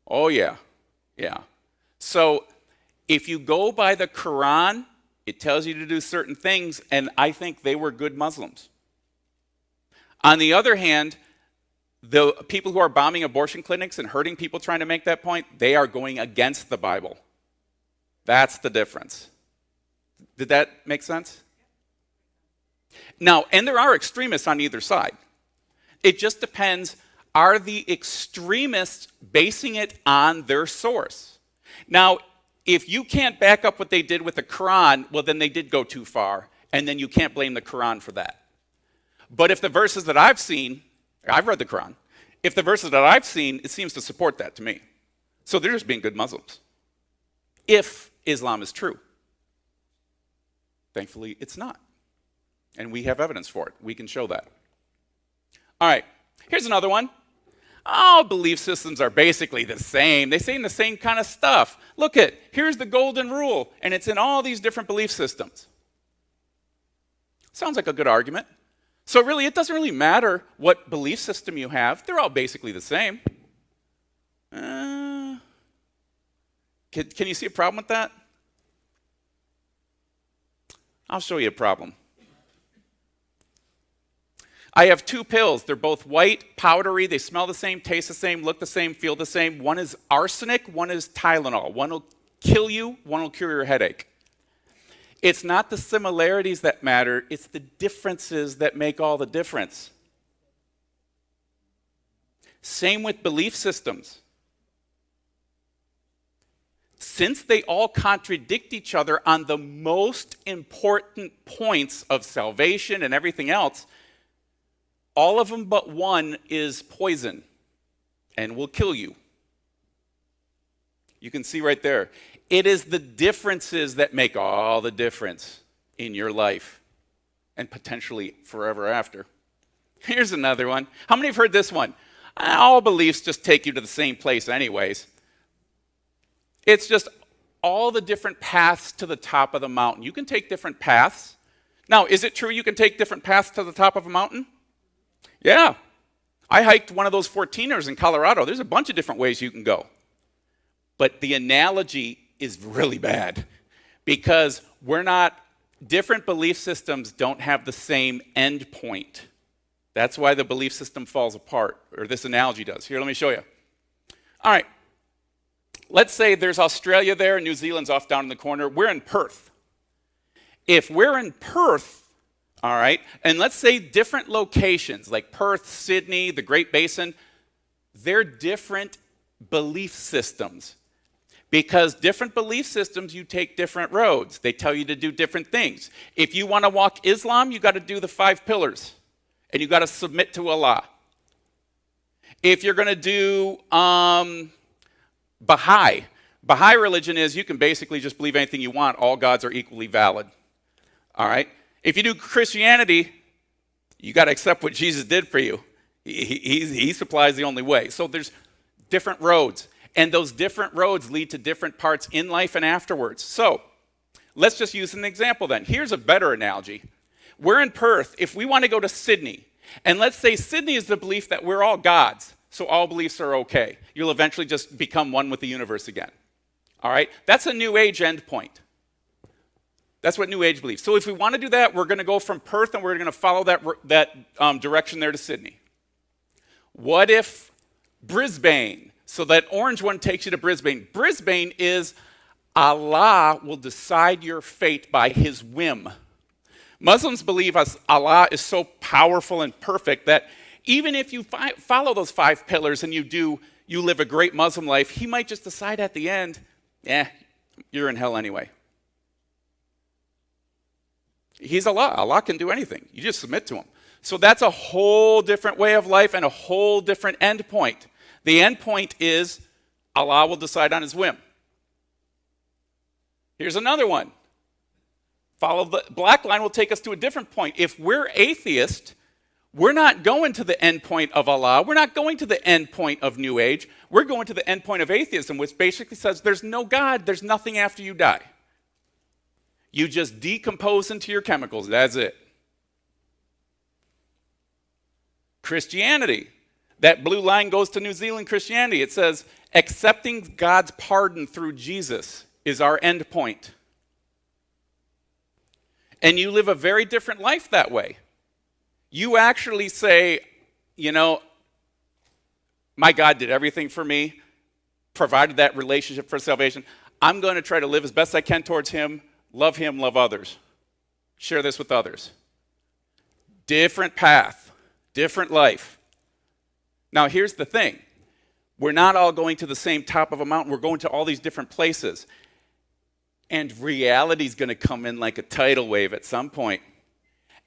Oh, yeah. Yeah. So if you go by the Quran, it tells you to do certain things, and I think they were good Muslims. On the other hand, the people who are bombing abortion clinics and hurting people trying to make that point, they are going against the Bible. That's the difference. Did that make sense? Now, and there are extremists on either side. It just depends, are the extremists basing it on their source? Now, if you can't back up what they did with the Quran, well, then they did go too far, and then you can't blame the Quran for that. But if the verses that I've seen, I've read the Quran, if the verses that I've seen, it seems to support that to me. So they're just being good Muslims. If Islam is true. Thankfully, it's not. And we have evidence for it. We can show that. All right, here's another one. All belief systems are basically the same. They say the same kind of stuff. Look here's the golden rule, and it's in all these different belief systems. Sounds like a good argument. So really, it doesn't really matter what belief system you have. They're all basically the same. Can you see a problem with that? I'll show you a problem. I have two pills. They're both white, powdery. They smell the same, taste the same, look the same, feel the same. One is arsenic, one is Tylenol. One will kill you, one will cure your headache. It's not the similarities that matter, it's the differences that make all the difference. Same with belief systems. Since they all contradict each other on the most important points of salvation and everything else, all of them but one is poison and will kill you. You can see right there. It is the differences that make all the difference in your life and potentially forever after. Here's another one. How many have heard this one? All beliefs just take you to the same place anyways. It's just all the different paths to the top of the mountain. You can take different paths. Now, is it true you can take different paths to the top of a mountain? Yeah. I hiked one of those 14ers in Colorado. There's a bunch of different ways you can go. But the analogy is really bad because different belief systems don't have the same end point. That's why the belief system falls apart, or this analogy does. Here, let me show you. All right. Let's say there's Australia there and New Zealand's off down in the corner. We're in Perth. If we're in Perth, all right, and let's say different locations like Perth, Sydney, the Great Basin, they're different belief systems. Because different belief systems, you take different roads. They tell you to do different things. If you want to walk Islam, you got to do the 5 pillars. And you got to submit to Allah. If you're going to do Baha'i religion is you can basically just believe anything you want. All gods are equally valid. All right? If you do Christianity, you got to accept what Jesus did for you. He supplies the only way. So there's different roads. And those different roads lead to different parts in life and afterwards. So let's just use an example then. Here's a better analogy. We're in Perth. If we want to go to Sydney, and let's say Sydney is the belief that we're all gods, so all beliefs are okay. You'll eventually just become one with the universe again. All right? That's a New Age endpoint. That's what New Age believes. So if we want to do that, we're going to go from Perth and we're going to follow that direction there to Sydney. What if Brisbane? So that orange one takes you to Brisbane. Brisbane is Allah will decide your fate by his whim. Muslims believe Allah is so powerful and perfect that even if you follow those 5 pillars and you do, you live a great Muslim life, he might just decide at the end, you're in hell anyway. He's Allah. Allah can do anything. You just submit to him. So that's a whole different way of life and a whole different end point. The end point is Allah will decide on his whim. Here's another one. Follow the black line will take us to a different point. If we're atheist, we're not going to the end point of Allah. We're not going to the end point of New Age. We're going to the end point of atheism, which basically says there's no God, there's nothing after you die. You just decompose into your chemicals. That's it. Christianity. That blue line goes to New Zealand Christianity. It says, accepting God's pardon through Jesus is our end point. And you live a very different life that way. You actually say, my God did everything for me, provided that relationship for salvation. I'm going to try to live as best I can towards him, love others. Share this with others. Different path, different life. Now, here's the thing. We're not all going to the same top of a mountain. We're going to all these different places. And reality's going to come in like a tidal wave at some point.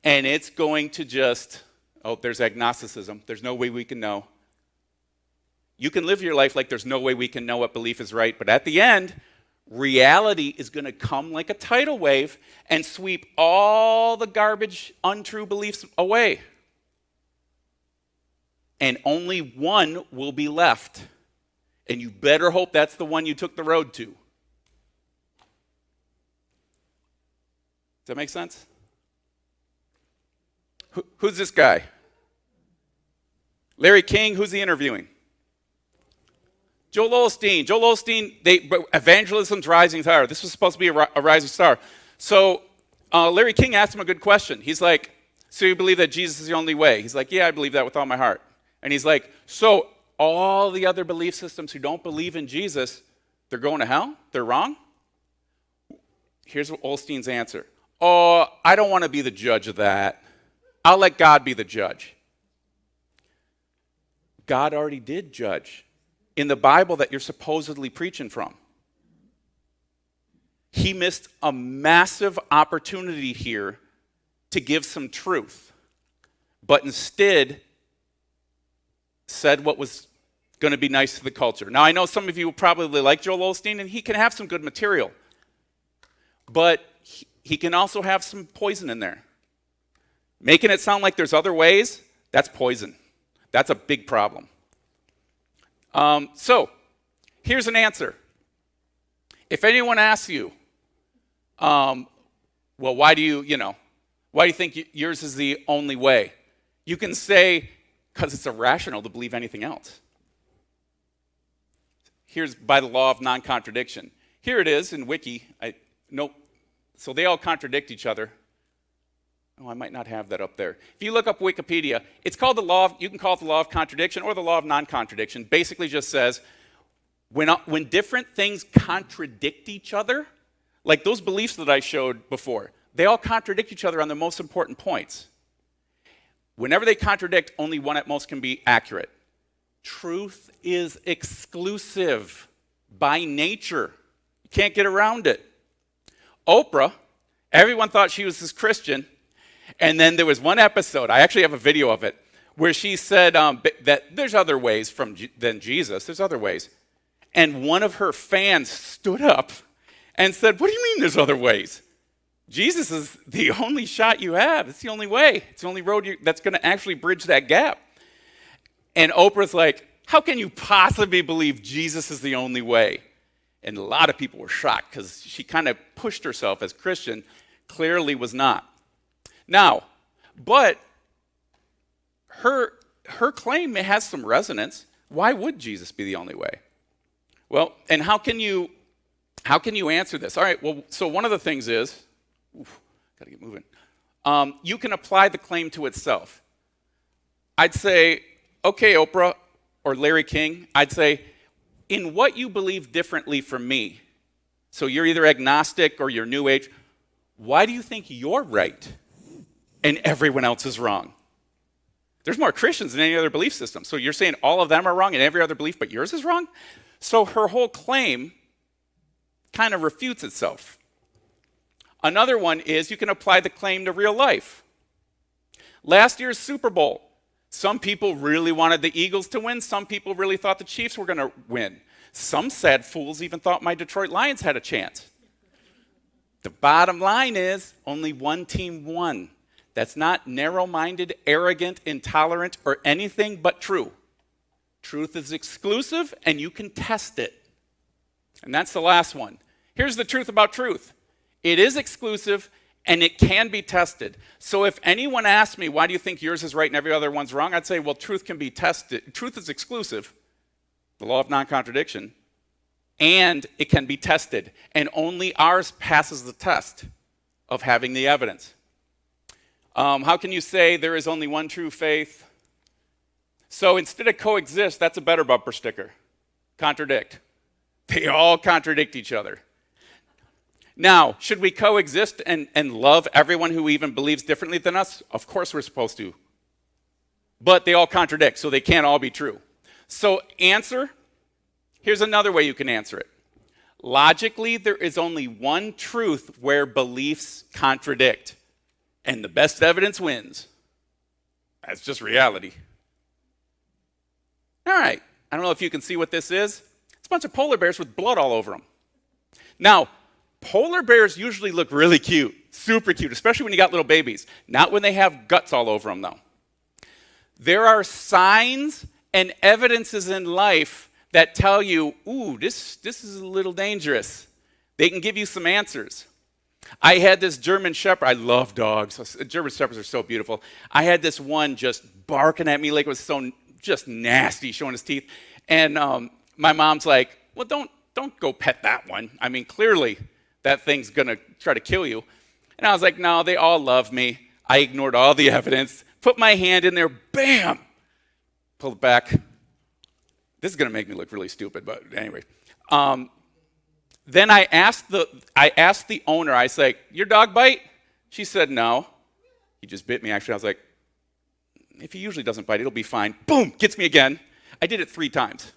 And it's going to just, there's agnosticism. There's no way we can know. You can live your life like there's no way we can know what belief is right. But at the end, reality is going to come like a tidal wave and sweep all the garbage, untrue beliefs away. And only one will be left. And you better hope that's the one you took the road to. Does that make sense? Who's this guy? Larry King, who's he interviewing? Joel Osteen. Joel Osteen, evangelism's rising star. This was supposed to be a rising star. So Larry King asked him a good question. He's like, so you believe that Jesus is the only way? He's like, yeah, I believe that with all my heart. And he's like, so all the other belief systems who don't believe in Jesus, they're going to hell? They're wrong? Here's Osteen's answer. Oh, I don't want to be the judge of that. I'll let God be the judge. God already did judge in the Bible that you're supposedly preaching from. He missed a massive opportunity here to give some truth, but instead said what was going to be nice to the culture. Now, I know some of you will probably like Joel Osteen, and he can have some good material, but he can also have some poison in there. Making it sound like there's other ways, that's poison. That's a big problem. So, here's an answer. If anyone asks you, well, why do you think yours is the only way? You can say, because it's irrational to believe anything else. Here's by the law of non-contradiction. Here it is in Wiki. So they all contradict each other. Oh, I might not have that up there. If you look up Wikipedia, it's called you can call it the law of contradiction or the law of non-contradiction. Basically just says, when different things contradict each other, like those beliefs that I showed before, they all contradict each other on the most important points. Whenever they contradict, only one at most can be accurate. Truth is exclusive by nature. You can't get around it. Oprah, everyone thought she was this Christian, and then there was one episode, I actually have a video of it, where she said that there's other ways than Jesus, there's other ways. And one of her fans stood up and said, what do you mean there's other ways? Jesus is the only shot you have. It's the only way. It's the only road that's going to actually bridge that gap. And Oprah's like, how can you possibly believe Jesus is the only way? And a lot of people were shocked because she kind of pushed herself as Christian, clearly was not. Now, but her claim has some resonance. Why would Jesus be the only way? Well, and how can you answer this? All right, well, so one of the things is, got to get moving. You can apply the claim to itself. I'd say, okay, Oprah or Larry King, I'd say, in what you believe differently from me, so you're either agnostic or you're New Age, why do you think you're right and everyone else is wrong? There's more Christians than any other belief system. So you're saying all of them are wrong and every other belief but yours is wrong? So her whole claim kind of refutes itself. Another one is you can apply the claim to real life. Last year's Super Bowl, some people really wanted the Eagles to win. Some people really thought the Chiefs were going to win. Some sad fools even thought my Detroit Lions had a chance. The bottom line is only one team won. That's not narrow-minded, arrogant, intolerant, or anything but true. Truth is exclusive, and you can test it. And that's the last one. Here's the truth about truth. It is exclusive, and it can be tested. So if anyone asks me, why do you think yours is right and every other one's wrong? I'd say, well, truth can be tested. Truth is exclusive, the law of non-contradiction, and it can be tested. And only ours passes the test of having the evidence. How can you say there is only one true faith? So instead of coexist, that's a better bumper sticker. Contradict. They all contradict each other. Now, should we coexist and love everyone who even believes differently than us? Of course we're supposed to. But they all contradict, so they can't all be true. So answer, here's another way you can answer it. Logically, there is only one truth where beliefs contradict. And the best evidence wins. That's just reality. All right, I don't know if you can see what this is. It's a bunch of polar bears with blood all over them. Now, polar bears usually look really cute, super cute, especially when you got little babies. Not when they have guts all over them, though. There are signs and evidences in life that tell you, ooh, this is a little dangerous. They can give you some answers. I had this German Shepherd. I love dogs. German Shepherds are so beautiful. I had this one just barking at me like it was so just nasty, showing his teeth. And my mom's like, well, don't go pet that one. I mean, clearly that thing's going to try to kill you. And I was like, no, they all love me. I ignored all the evidence, put my hand in there, bam, pulled it back. This is going to make me look really stupid, but anyway. Then I asked the owner, I was like, your dog bite? She said, no. He just bit me, actually. I was like, if he usually doesn't bite, it'll be fine. Boom, gets me again. I did it 3 times.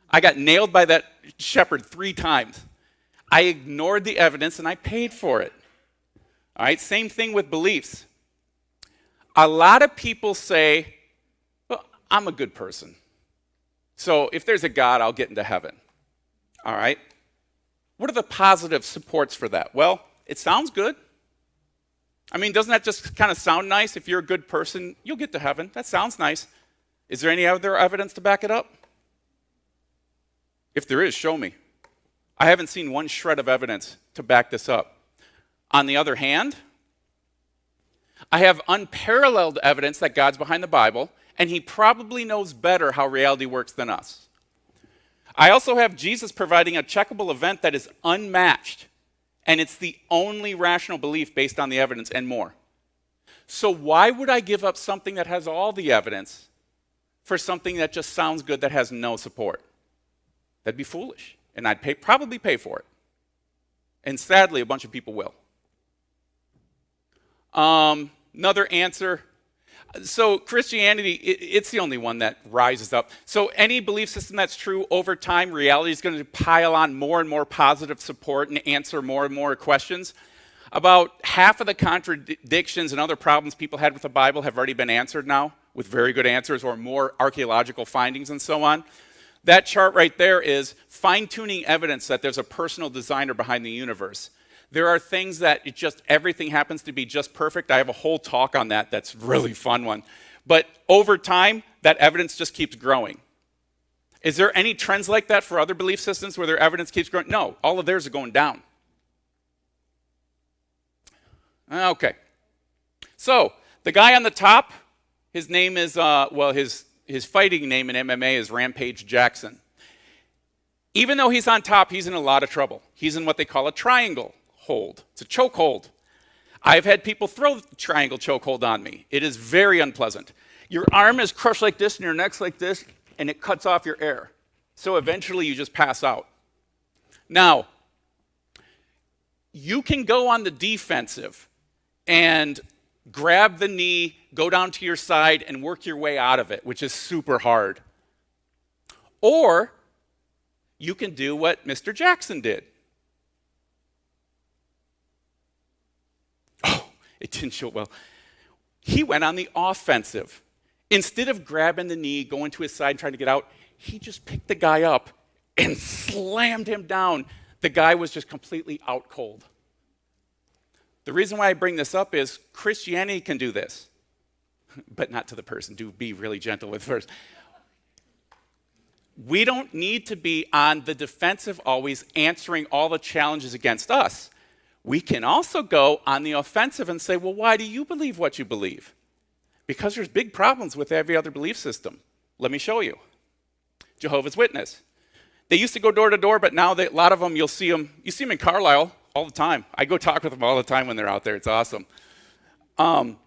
I got nailed by that shepherd 3 times. I ignored the evidence and I paid for it. All right, same thing with beliefs. A lot of people say, well, I'm a good person. So if there's a God, I'll get into heaven. All right. What are the positive supports for that? Well, it sounds good. I mean, doesn't that just kind of sound nice? If you're a good person, you'll get to heaven. That sounds nice. Is there any other evidence to back it up? If there is, show me. I haven't seen one shred of evidence to back this up. On the other hand, I have unparalleled evidence that God's behind the Bible, and he probably knows better how reality works than us. I also have Jesus providing a checkable event that is unmatched, and it's the only rational belief based on the evidence and more. So why would I give up something that has all the evidence for something that just sounds good that has no support? That'd be foolish, and I'd probably pay for it. And sadly, a bunch of people will. Another answer. So Christianity, it's the only one that rises up. So any belief system that's true over time, reality is going to pile on more and more positive support and answer more and more questions. About half of the contradictions and other problems people had with the Bible have already been answered now with very good answers or more archaeological findings and so on. That chart right there is fine-tuning evidence that there's a personal designer behind the universe. There are things that everything happens to be just perfect. I have a whole talk on that that's really fun one. But over time, that evidence just keeps growing. Is there any trends like that for other belief systems where their evidence keeps growing? No, all of theirs are going down. Okay. So, the guy on the top, his name is, his fighting name in MMA is Rampage Jackson. Even though he's on top, he's in a lot of trouble. He's in what they call a triangle hold. It's a choke hold. I've had people throw the triangle choke hold on me. It is very unpleasant. Your arm is crushed like this and your neck's like this, and it cuts off your air. So eventually you just pass out. Now, you can go on the defensive and grab the knee, go down to your side and work your way out of it, which is super hard. Or you can do what Mr. Jackson did. Oh, it didn't show well. He went on the offensive. Instead of grabbing the knee, going to his side, trying to get out, he just picked the guy up and slammed him down. The guy was just completely out cold. The reason why I bring this up is Christianity can do this, but not to the person. Do be really gentle with the person. We don't need to be on the defensive always answering all the challenges against us. We can also go on the offensive and say, well, why do you believe what you believe? Because there's big problems with every other belief system. Let me show you. Jehovah's Witness. They used to go door to door, but now a lot of them, you see them in Carlisle all the time. I go talk with them all the time when they're out there. It's awesome. They'll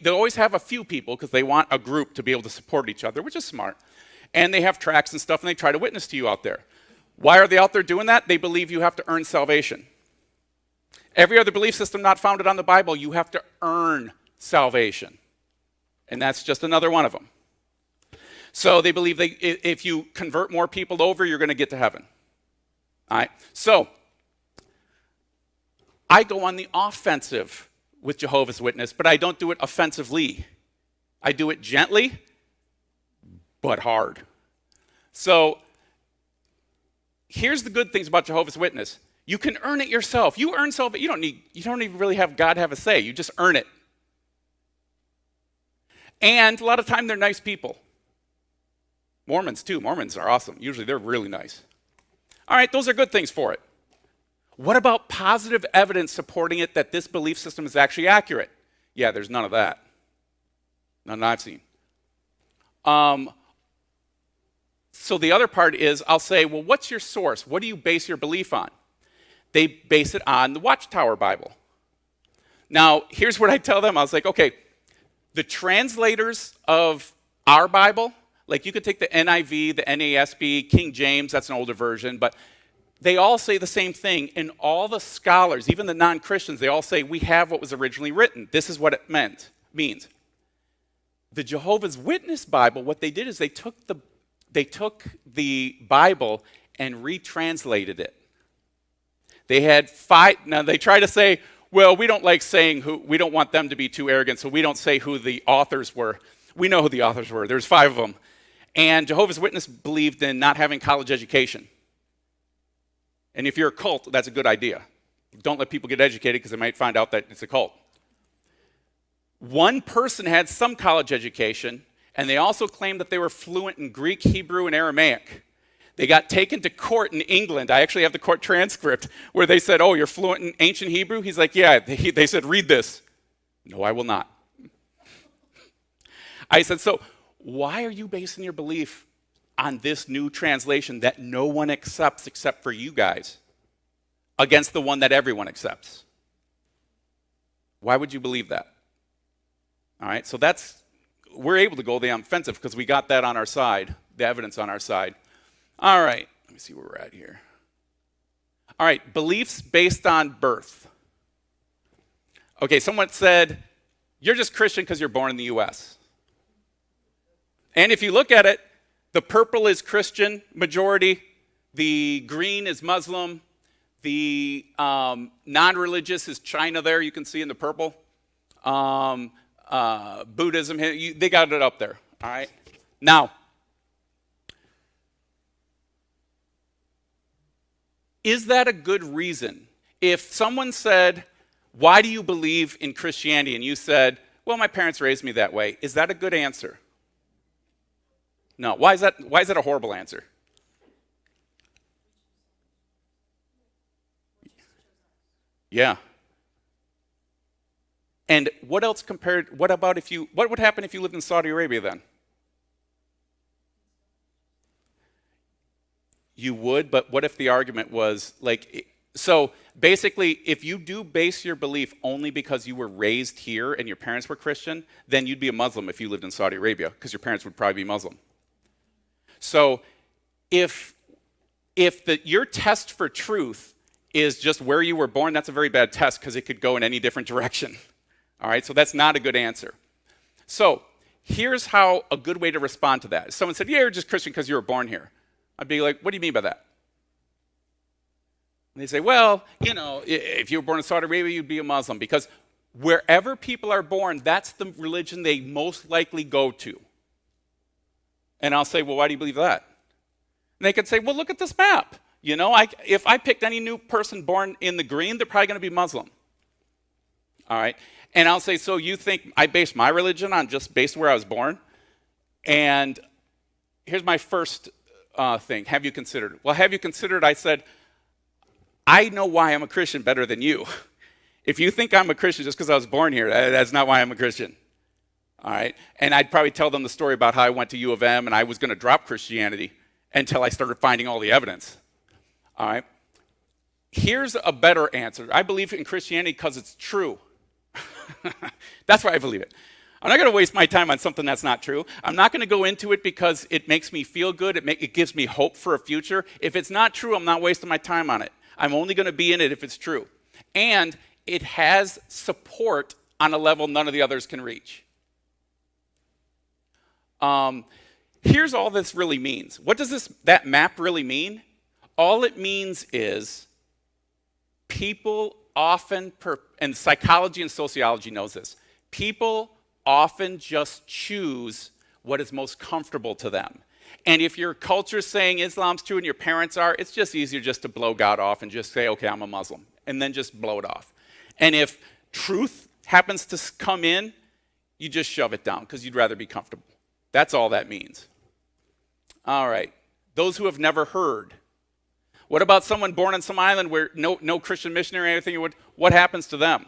always have a few people because they want a group to be able to support each other, which is smart. And they have tracts and stuff, and they try to witness to you out there. Why are they out there doing that? They believe you have to earn salvation. Every other belief system not founded on the Bible, you have to earn salvation. And that's just another one of them. So they believe if you convert more people over, you're going to get to heaven. All right? So I go on the offensive with Jehovah's Witness, but I don't do it offensively. I do it gently, but hard. So here's the good things about Jehovah's Witness. You can earn it yourself. You earn salvation. You don't even really have God have a say. You just earn it. And a lot of time they're nice people. Mormons too. Mormons are awesome. Usually they're really nice. All right, those are good things for it. What about positive evidence supporting it that this belief system is actually accurate? Yeah, there's none of that. None that I've seen. So the other part is I'll say, well, what's your source? What do you base your belief on? They base it on the Watchtower Bible. Now, here's what I tell them. I was like, okay, the translators of our Bible, like you could take the NIV, the NASB, King James, that's an older version, but they all say the same thing. And all the scholars, even the non-Christians, they all say, we have what was originally written. This is what it means. The Jehovah's Witness Bible, what they did is they took the Bible and retranslated it. They had now they try to say, well, we don't like saying we don't want them to be too arrogant, so we don't say who the authors were. We know who the authors were. There's 5 of them. And Jehovah's Witness believed in not having college education. And if you're a cult, that's a good idea. Don't let people get educated because they might find out that it's a cult. One person had some college education, and they also claimed that they were fluent in Greek, Hebrew, and Aramaic. They got taken to court in England. I actually have the court transcript where they said, oh, you're fluent in ancient Hebrew? He's like, yeah. They said, read this. No, I will not. I said, so why are you basing your belief on this new translation that no one accepts except for you guys against the one that everyone accepts? Why would you believe that? All right, so we're able to go the offensive because we got that on our side, the evidence on our side. All right, let me see where we're at here. All right, beliefs based on birth. Okay, someone said, you're just Christian because you're born in the U.S. And if you look at it, the purple is Christian majority, the green is Muslim, the non-religious is China there, you can see in the purple. Buddhism, they got it up there, all right? Now, is that a good reason? If someone said, why do you believe in Christianity? And you said, well, my parents raised me that way. Is that a good answer? No. Why is that a horrible answer? Yeah. And what else what would happen if you lived in Saudi Arabia then? You would, but what if the argument was so basically, if you do base your belief only because you were raised here and your parents were Christian, then you'd be a Muslim if you lived in Saudi Arabia, because your parents would probably be Muslim. So if your test for truth is just where you were born, that's a very bad test because it could go in any different direction. All right, so that's not a good answer. So here's how a good way to respond to that. If someone said, yeah, you're just Christian because you were born here. I'd be like, what do you mean by that? And they say, well, you know, if you were born in Saudi Arabia, you'd be a Muslim, because wherever people are born, that's the religion they most likely go to. And I'll say, well, why do you believe that? And they could say, well, look at this map. You know, if I picked any new person born in the green, they're probably going to be Muslim. All right? And I'll say, so you think I base my religion on just based where I was born? And here's my first thing. Have you considered? Well, have you considered, I said, I know why I'm a Christian better than you. If you think I'm a Christian just because I was born here, that's not why I'm a Christian. All right? And I'd probably tell them the story about how I went to U of M and I was going to drop Christianity until I started finding all the evidence. All right? Here's a better answer. I believe in Christianity because it's true. That's why I believe it. I'm not going to waste my time on something that's not true. I'm not going to go into it because it makes me feel good. It gives me hope for a future. If it's not true, I'm not wasting my time on it. I'm only going to be in it if it's true. And it has support on a level none of the others can reach. Here's all this really means. What does that map really mean? All it means is people often, and psychology and sociology knows this, people often just choose what is most comfortable to them. And if your culture is saying Islam's true and your parents are, it's just easier just to blow God off and just say, okay, I'm a Muslim, and then just blow it off. And if truth happens to come in, you just shove it down because you'd rather be comfortable. That's all that means. All right. Those who have never heard. What about someone born on some island where no Christian missionary or anything? What happens to them?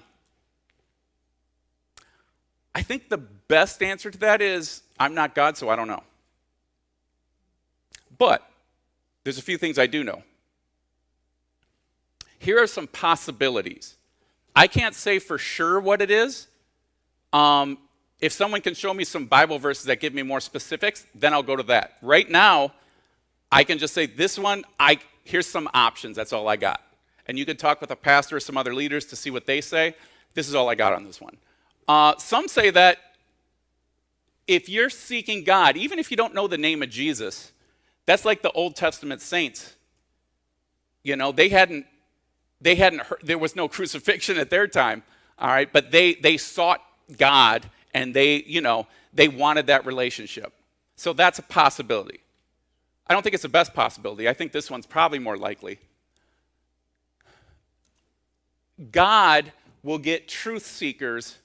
I think the best answer to that is, I'm not God, so I don't know. But there's a few things I do know. Here are some possibilities. I can't say for sure what it is. If someone can show me some Bible verses that give me more specifics, then I'll go to that. Right now, I can just say this one, here's some options, that's all I got. And you could talk with a pastor or some other leaders to see what they say. This is all I got on this one. Some say that if you're seeking God, even if you don't know the name of Jesus, that's like the Old Testament saints. You know, they hadn't heard, there was no crucifixion at their time, all right, but they sought God and they wanted that relationship. So that's a possibility. I don't think it's the best possibility. I think this one's probably more likely. God will get truth seekers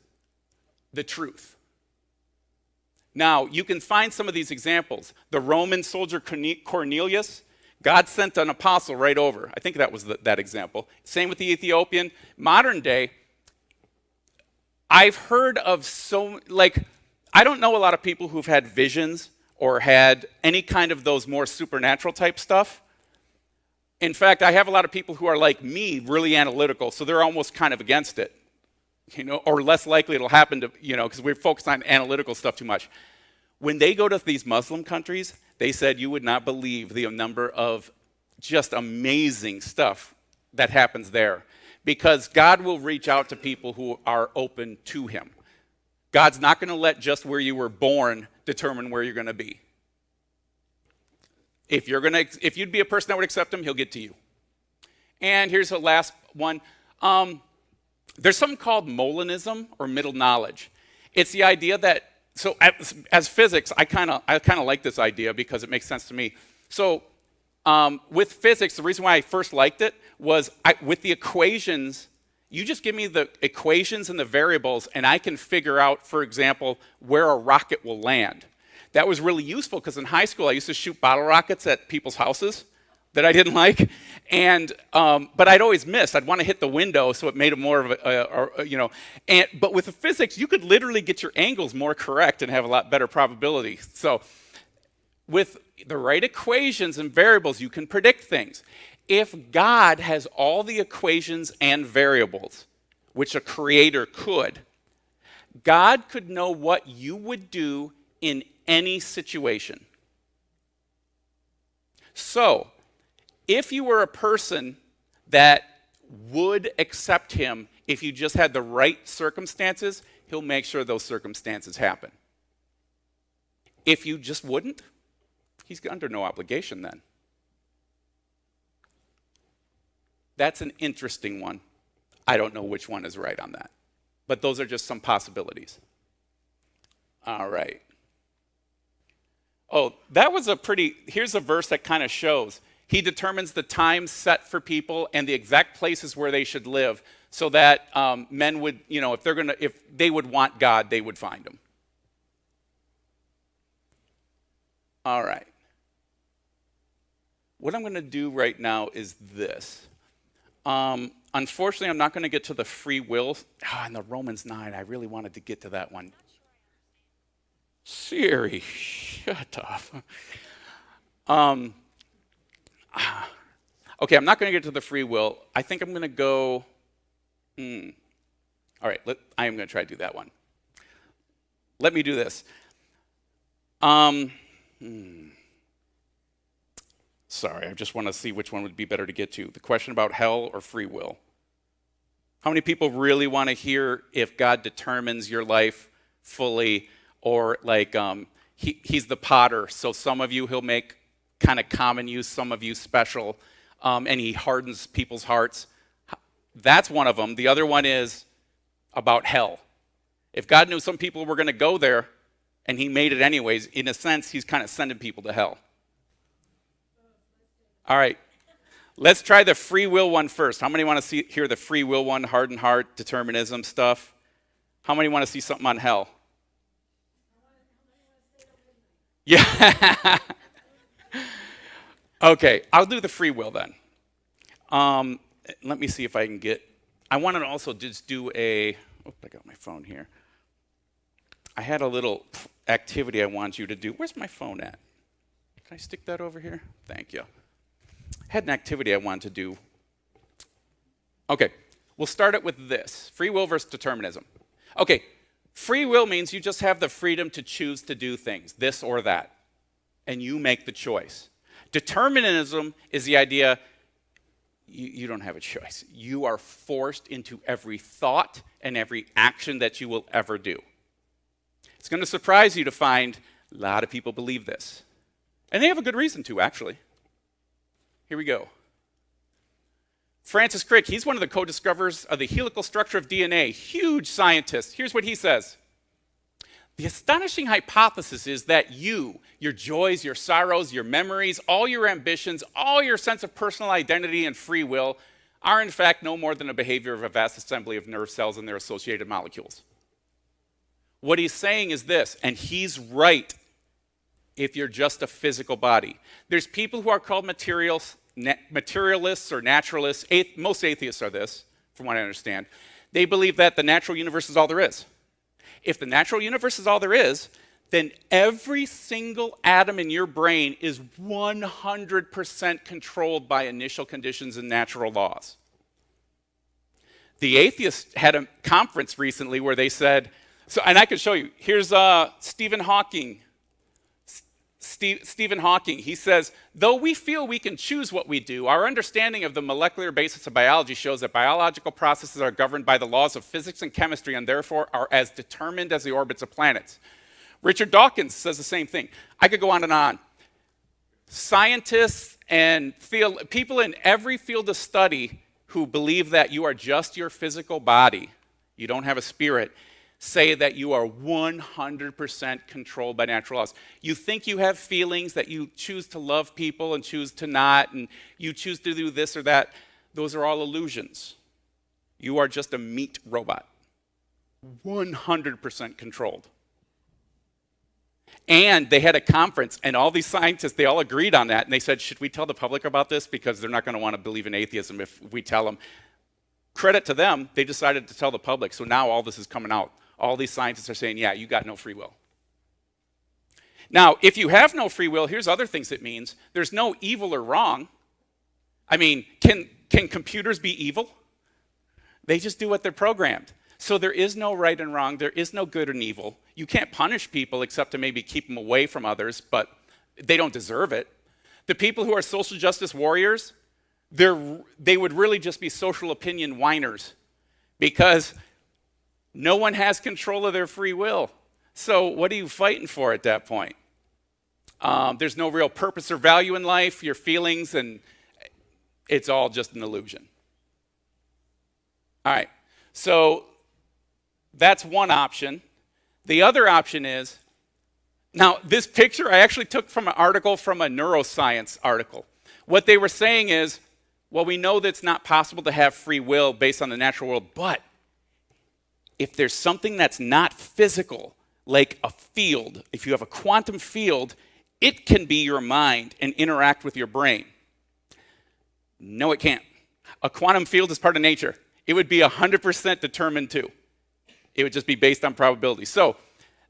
the truth. Now, you can find some of these examples. The Roman soldier Cornelius, God sent an apostle right over. I think that was that example. Same with the Ethiopian. Modern day, I've heard of I don't know a lot of people who've had visions or had any kind of those more supernatural type stuff. In fact, I have a lot of people who are like me, really analytical, so they're almost kind of against it, or less likely it'll happen to, because we're focused on analytical stuff too much. When they go to these Muslim countries, they said you would not believe the number of just amazing stuff that happens there, because God will reach out to people who are open to him. God's not going to let just where you were born determine where you're going to be. If you'd be a person that would accept him, he'll get to you. And here's the last one. There's something called Molinism or middle knowledge. It's the idea that, so as physics, I kind of like this idea because it makes sense to me. So with physics, the reason why I first liked it was with the equations, you just give me the equations and the variables and I can figure out, for example, where a rocket will land. That was really useful because in high school I used to shoot bottle rockets at people's houses that I didn't like, and but I'd always miss. I'd want to hit the window, so it made it more of a but with the physics, you could literally get your angles more correct and have a lot better probability. So with the right equations and variables, you can predict things. If God has all the equations and variables, which a creator could, God could know what you would do in any situation. So, if you were a person that would accept him If you just had the right circumstances, he'll make sure those circumstances happen. If you just wouldn't, he's under no obligation then. That's an interesting one. I don't know which one is right on that. But those are just some possibilities. All right. Oh, that was here's a verse that kind of shows. He determines the time set for people and the exact places where they should live so that men would, if they would want God, they would find him. All right. What I'm going to do right now is this. Unfortunately, I'm not going to get to the free will. And the Romans 9, I really wanted to get to that one. Siri, shut up. Okay, I'm not going to get to the free will. I think I'm going to go. All right, I am going to try to do that one. Let me do this. Sorry, I just want to see which one would be better to get to. The question about hell or free will. How many people really want to hear if God determines your life fully, or like he's the potter, so some of you he'll make kind of common use, some of you special, and he hardens people's hearts? That's one of them. The other one is about hell. If God knew some people were going to go there, and he made it anyways, in a sense, he's kind of sending people to hell. All right, let's try the free will one first. How many want to hear the free will one, hardened heart, determinism stuff? How many want to see something on hell? Yeah. Okay, I'll do the free will then. Let me see if I can I want to also just do I got my phone here. I had a little activity I want you to do. Where's my phone at? Can I stick that over here? Thank you. I had an activity I wanted to do. Okay, we'll start it with this. Free will versus determinism. Okay, free will means you just have the freedom to choose to do things, this or that, and you make the choice. Determinism is the idea you don't have a choice. You are forced into every thought and every action that you will ever do. It's going to surprise you to find a lot of people believe this. And they have a good reason to, actually. Here we go. Francis Crick, he's one of the co-discoverers of the helical structure of DNA, huge scientist. Here's what he says. The astonishing hypothesis is that your joys, your sorrows, your memories, all your ambitions, all your sense of personal identity and free will are in fact no more than a behavior of a vast assembly of nerve cells and their associated molecules. What he's saying is this, and he's right if you're just a physical body. There's people who are called materialists or naturalists. Most atheists are this, from what I understand. They believe that the natural universe is all there is. If the natural universe is all there is, then every single atom in your brain is 100% controlled by initial conditions and natural laws. The atheists had a conference recently where they said, and I can show you, here's Stephen Hawking. Stephen Hawking, he says, though we feel we can choose what we do, our understanding of the molecular basis of biology shows that biological processes are governed by the laws of physics and chemistry and therefore are as determined as the orbits of planets. Richard Dawkins says the same thing. I could go on and on. Scientists and people in every field of study who believe that you are just your physical body, you don't have a spirit, say that you are 100% controlled by natural laws. You think you have feelings, that you choose to love people and choose to not, and you choose to do this or that. Those are all illusions. You are just a meat robot. 100% controlled. And they had a conference, and all these scientists, they all agreed on that, and they said, should we tell the public about this? Because they're not going to want to believe in atheism if we tell them. Credit to them, they decided to tell the public, so now all this is coming out. All these scientists are saying, yeah, you got no free will. Now, if you have no free will, here's other things it means. There's no evil or wrong. I mean, can computers be evil? They just do what they're programmed. So there is no right and wrong. There is no good and evil. You can't punish people except to maybe keep them away from others, but they don't deserve it. The people who are social justice warriors, they would really just be social opinion whiners. because no one has control of their free will. So what are you fighting for at that point? There's no real purpose or value in life, your feelings, and it's all just an illusion. All right, so that's one option. The other option is, now this picture I actually took from an article from a neuroscience article. What they were saying is, well, we know that it's not possible to have free will based on the natural world, but if there's something that's not physical, like a field, if you have a quantum field, it can be your mind and interact with your brain. No, it can't. A quantum field is part of nature. It would be 100% determined too. It would just be based on probability. So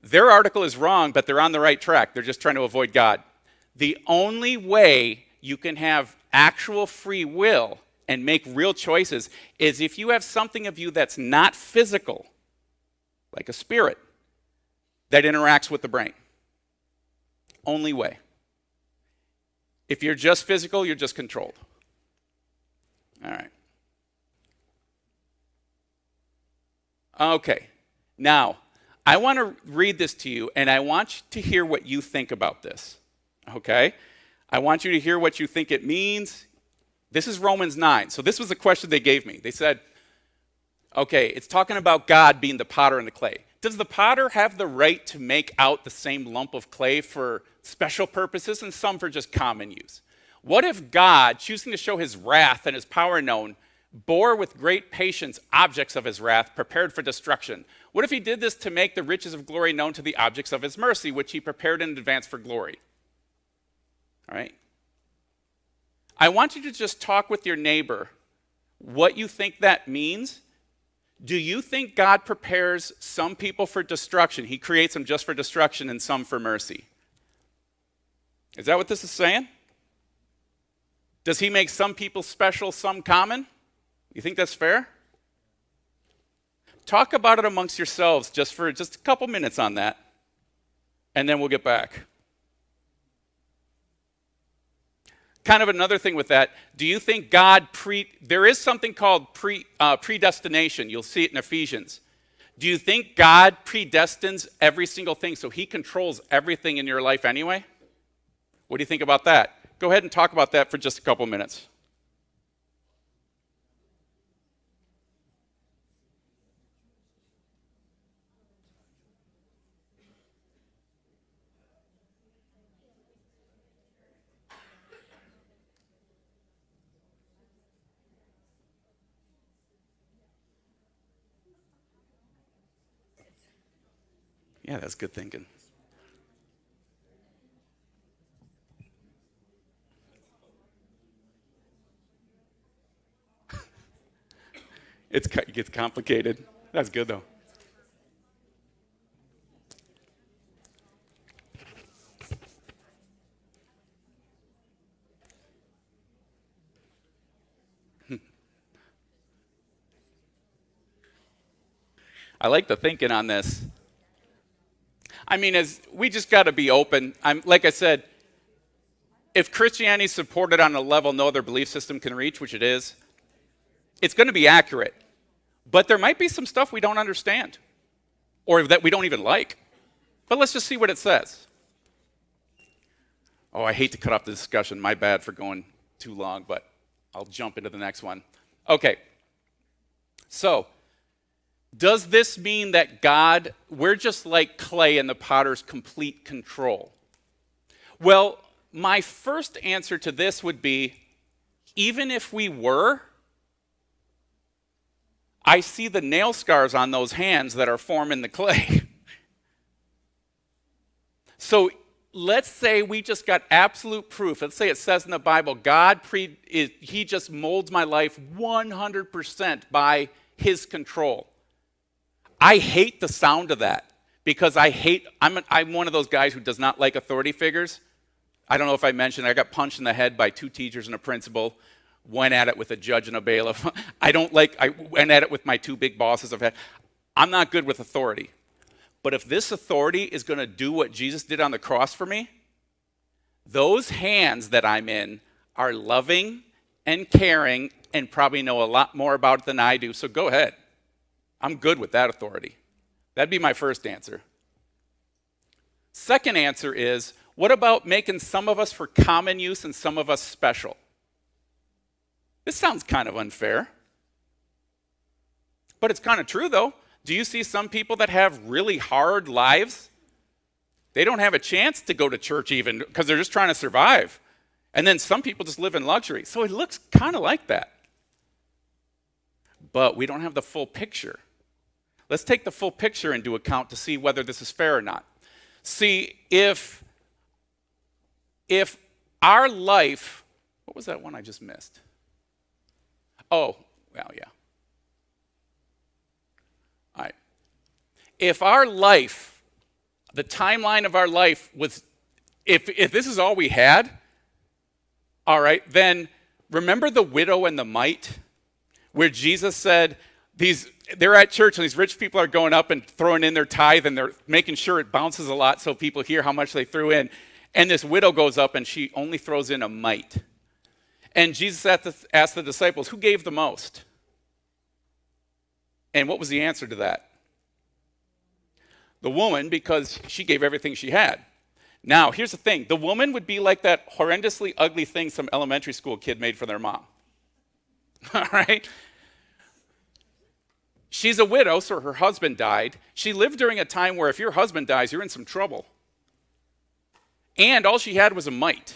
their article is wrong, but they're on the right track. They're just trying to avoid God. The only way you can have actual free will and make real choices is if you have something of you that's not physical, like a spirit, that interacts with the brain. Only way. If you're just physical, you're just controlled. All right. Okay. Now, I want to read this to you, and I want to hear what you think about this. Okay? I want you to hear what you think it means. This is Romans 9. So this was the question they gave me. They said, okay, it's talking about God being the potter and the clay. Does the potter have the right to make out the same lump of clay for special purposes and some for just common use? What if God, choosing to show his wrath and his power known, bore with great patience objects of his wrath prepared for destruction? What if he did this to make the riches of glory known to the objects of his mercy, which he prepared in advance for glory? All right? I want you to just talk with your neighbor what you think that means. Do you think God prepares some people for destruction? He creates them just for destruction and some for mercy. Is that what this is saying? Does he make some people special, some common? You think that's fair? Talk about it amongst yourselves just for a couple minutes on that, and then we'll get back. Kind of another thing with that, do you think God there is something called predestination. You'll see it in Ephesians. Do you think God predestines every single thing so he controls everything in your life anyway? What do you think about that? Go ahead and talk about that for just a couple minutes. Yeah, that's good thinking. It gets complicated. That's good, though. I like the thinking on this. I mean, we just got to be open. Like I said, if Christianity is supported on a level no other belief system can reach, which it is, it's going to be accurate. But there might be some stuff we don't understand or that we don't even like. But let's just see what it says. Oh, I hate to cut off the discussion. My bad for going too long, but I'll jump into the next one. Okay. So, does this mean that we're just like clay in the potter's complete control? Well, my first answer to this would be, even if we were, I see the nail scars on those hands that are forming the clay. So let's say we just got absolute proof. Let's say it says in the Bible, he just molds my life 100% by his control. I hate the sound of that because I'm one of those guys who does not like authority figures. I don't know if I mentioned, I got punched in the head by 2 teachers and a principal. Went at it with a judge and a bailiff. I went at it with my 2 big bosses I've had. I'm not good with authority. But if this authority is going to do what Jesus did on the cross for me, those hands that I'm in are loving and caring and probably know a lot more about it than I do. So go ahead. I'm good with that authority. That'd be my first answer. Second answer is, what about making some of us for common use and some of us special? This sounds kind of unfair. But it's kind of true, though. Do you see some people that have really hard lives? They don't have a chance to go to church even because they're just trying to survive. And then some people just live in luxury. So it looks kind of like that. But we don't have the full picture. Let's take the full picture into account to see whether this is fair or not. See, if our life, what was that one I just missed? Oh, well, yeah. All right. If our life, the timeline of our life was, if this is all we had, all right, then remember the widow and the mite, where Jesus said, they're at church and these rich people are going up and throwing in their tithe and they're making sure it bounces a lot so people hear how much they threw in. And this widow goes up and she only throws in a mite. And Jesus asked the disciples, who gave the most? And what was the answer to that? The woman, because she gave everything she had. Now, here's the thing. The woman would be like that horrendously ugly thing some elementary school kid made for their mom. All right? She's a widow, so her husband died. She lived during a time where if your husband dies, you're in some trouble. And all she had was a mite.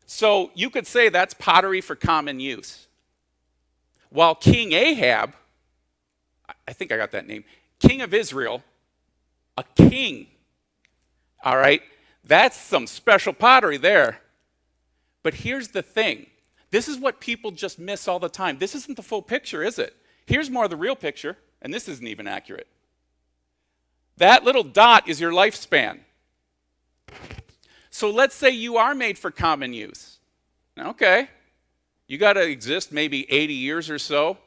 So you could say that's pottery for common use. While King Ahab, I think I got that name, king of Israel, a king, all right, that's some special pottery there. But here's the thing. This is what people just miss all the time. This isn't the full picture, is it? Here's more of the real picture, and this isn't even accurate. That little dot is your lifespan. So let's say you are made for common use. Okay, you got to exist maybe 80 years or so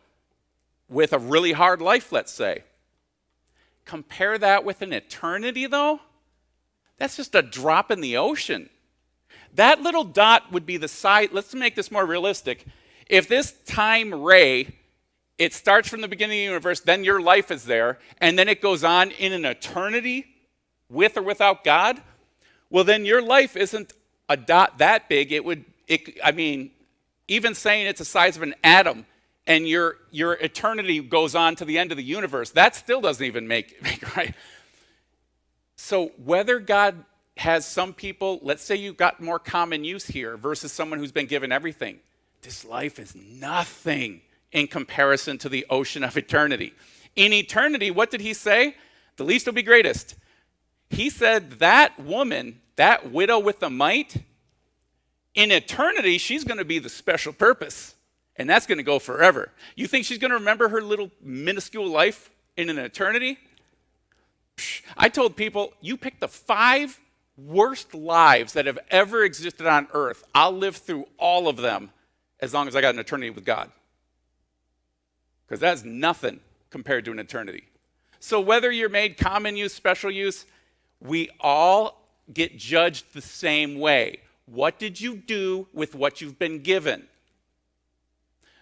with a really hard life, let's say. Compare that with an eternity, though. That's just a drop in the ocean. That little dot would be the size. Let's make this more realistic. If this time ray, it starts from the beginning of the universe, then your life is there, and then it goes on in an eternity with or without God, well, then your life isn't a dot that big. Even saying it's the size of an atom and your eternity goes on to the end of the universe, that still doesn't even make right. So whether God has some people, let's say you've got more common use here versus someone who's been given everything, this life is nothing in comparison to the ocean of eternity. In eternity, what did he say? The least will be greatest. He said that woman, that widow with the mite, in eternity, she's going to be the special purpose, and that's going to go forever. You think she's going to remember her little minuscule life in an eternity? I told people, you pick the 5 worst lives that have ever existed on earth. I'll live through all of them as long as I got an eternity with God. Because that's nothing compared to an eternity. So whether you're made common use, special use, we all get judged the same way. What did you do with what you've been given?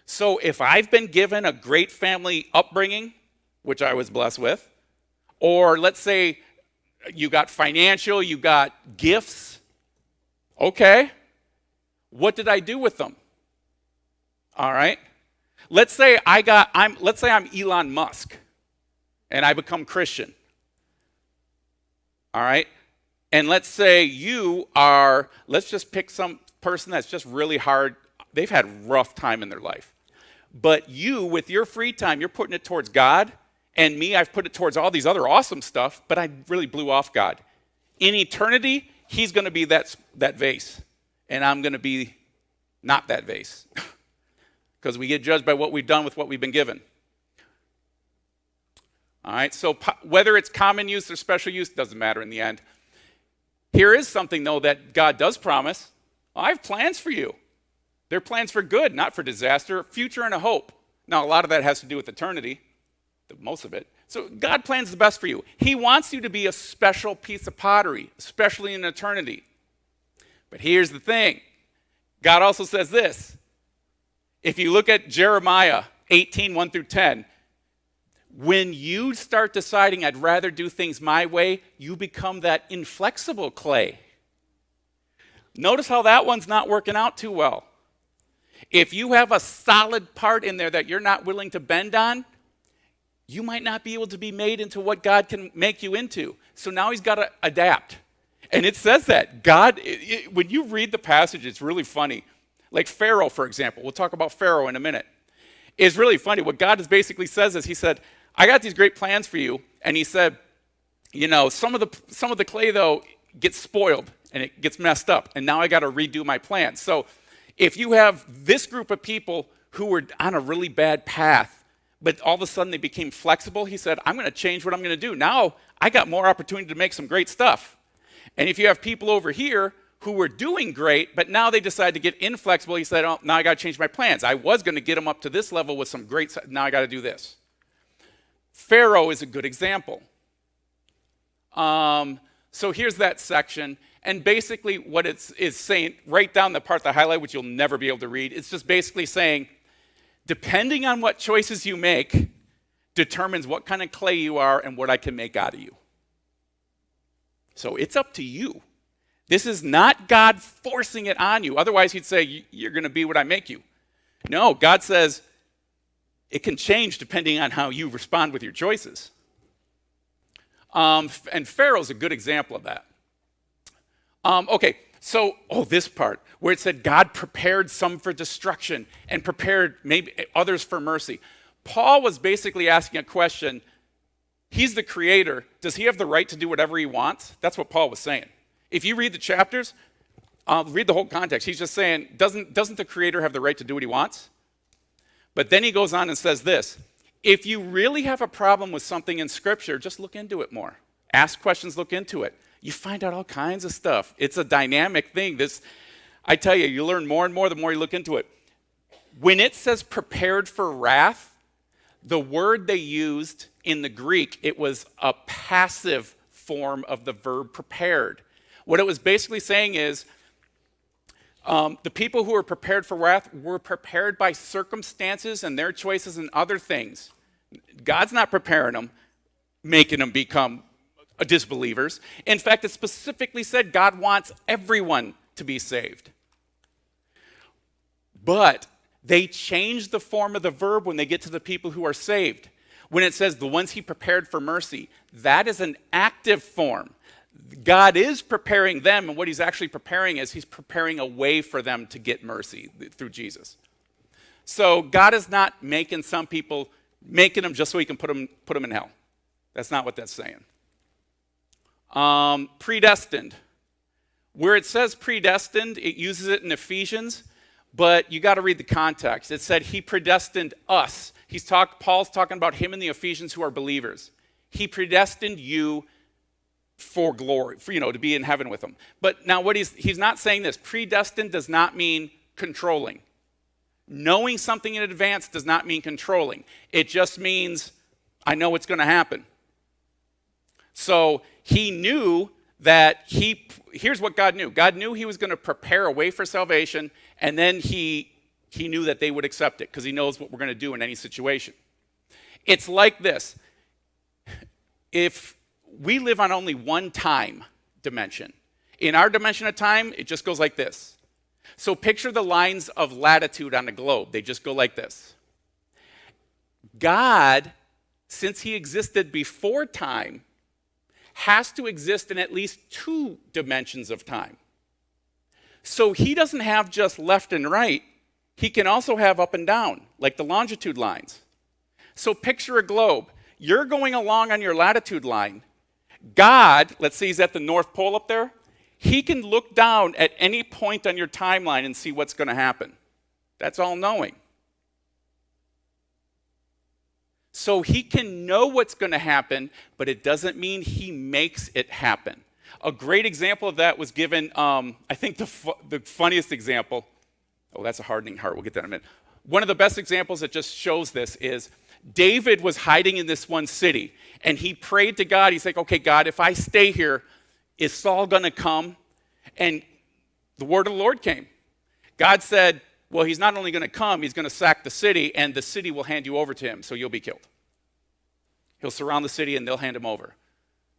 So if I've been given a great family upbringing, which I was blessed with, or let's say you got financial, you got gifts, okay, what did I do with them? All right? Let's say I'm Elon Musk and I become Christian. All right? And let's say you are, let's just pick some person that's just really hard. They've had a rough time in their life. But you, with your free time, you're putting it towards God. And me, I've put it towards all these other awesome stuff, but I really blew off God. In eternity, he's going to be that vase. And I'm going to be not that vase. Because we get judged by what we've done with what we've been given. All right, so whether it's common use or special use, doesn't matter in the end. Here is something, though, that God does promise. I have plans for you. They're plans for good, not for disaster, a future and a hope. Now, a lot of that has to do with eternity, most of it. So God plans the best for you. He wants you to be a special piece of pottery, especially in eternity. But here's the thing. God also says this. If you look at Jeremiah 18, 1 through 10, When you start deciding I'd rather do things my way, you become that inflexible clay. Notice how that one's not working out too well. If you have a solid part in there that you're not willing to bend on, you might not be able to be made into what God can make you into. So now he's got to adapt. And it says that. God, when you read the passage, it's really funny. Like Pharaoh, for example. We'll talk about Pharaoh in a minute. It's really funny. What God basically says is, he said, I got these great plans for you. And he said, you know, some of the clay, though, gets spoiled and it gets messed up. And now I got to redo my plan. So if you have this group of people who were on a really bad path, but all of a sudden they became flexible, he said, I'm going to change what I'm going to do. Now I got more opportunity to make some great stuff. And if you have people over here who were doing great, but now they decide to get inflexible, he said, oh, now I got to change my plans. I was going to get them up to this level with some great stuff. Now I got to do this. Pharaoh is a good example. So here's that section. And basically what it's saying, write down the part that I highlight, which you'll never be able to read. It's just basically saying, depending on what choices you make, determines what kind of clay you are and what I can make out of you. So it's up to you. This is not God forcing it on you. Otherwise, he'd say, you're going to be what I make you. No, God says it can change depending on how you respond with your choices. And Pharaoh's a good example of that. This part, where it said God prepared some for destruction and prepared maybe others for mercy. Paul was basically asking a question. He's the creator. Does he have the right to do whatever he wants? That's what Paul was saying. If you read the chapters, read the whole context. He's just saying, doesn't the creator have the right to do what he wants? But then he goes on and says this. If you really have a problem with something in Scripture, just look into it more. Ask questions, look into it. You find out all kinds of stuff. It's a dynamic thing. I tell you, you learn more and more the more you look into it. When it says prepared for wrath, the word they used in the Greek, it was a passive form of the verb prepared. What it was basically saying is, the people who were prepared for wrath were prepared by circumstances and their choices and other things. God's not preparing them, making them become disbelievers. In fact, it specifically said God wants everyone to be saved. But they change the form of the verb when they get to the people who are saved. When it says the ones he prepared for mercy, that is an active form. God is preparing them, and what he's actually preparing is he's preparing a way for them to get mercy through Jesus. So God is not making some people, making them just so he can put them in hell. That's not what that's saying. Predestined. Where it says predestined, it uses it in Ephesians, but you got to read the context. It said he predestined us. Paul's talking about him and the Ephesians who are believers. He predestined you for glory, to be in heaven with him. But now he's not saying this. Predestined does not mean controlling. Knowing something in advance does not mean controlling. It just means I know what's going to happen. So he knew that here's what God knew. God knew he was going to prepare a way for salvation, and then he knew that they would accept it because he knows what we're going to do in any situation. It's like this. If we live on only one time dimension. In our dimension of time, it just goes like this. So picture the lines of latitude on the globe. They just go like this. God, since he existed before time, has to exist in at least two dimensions of time. So he doesn't have just left and right. He can also have up and down, like the longitude lines. So picture a globe. You're going along on your latitude line. God, let's say he's at the North Pole up there, he can look down at any point on your timeline and see what's going to happen. That's all knowing. So he can know what's going to happen, but it doesn't mean he makes it happen. A great example of that was given, I think the funniest example, that's a hardening heart, we'll get that in a minute. One of the best examples that just shows this is David was hiding in this one city, and he prayed to God. He's like, okay, God, if I stay here, is Saul going to come? And the word of the Lord came. God said, well, he's not only going to come, he's going to sack the city, and the city will hand you over to him, so you'll be killed. He'll surround the city and they'll hand him over.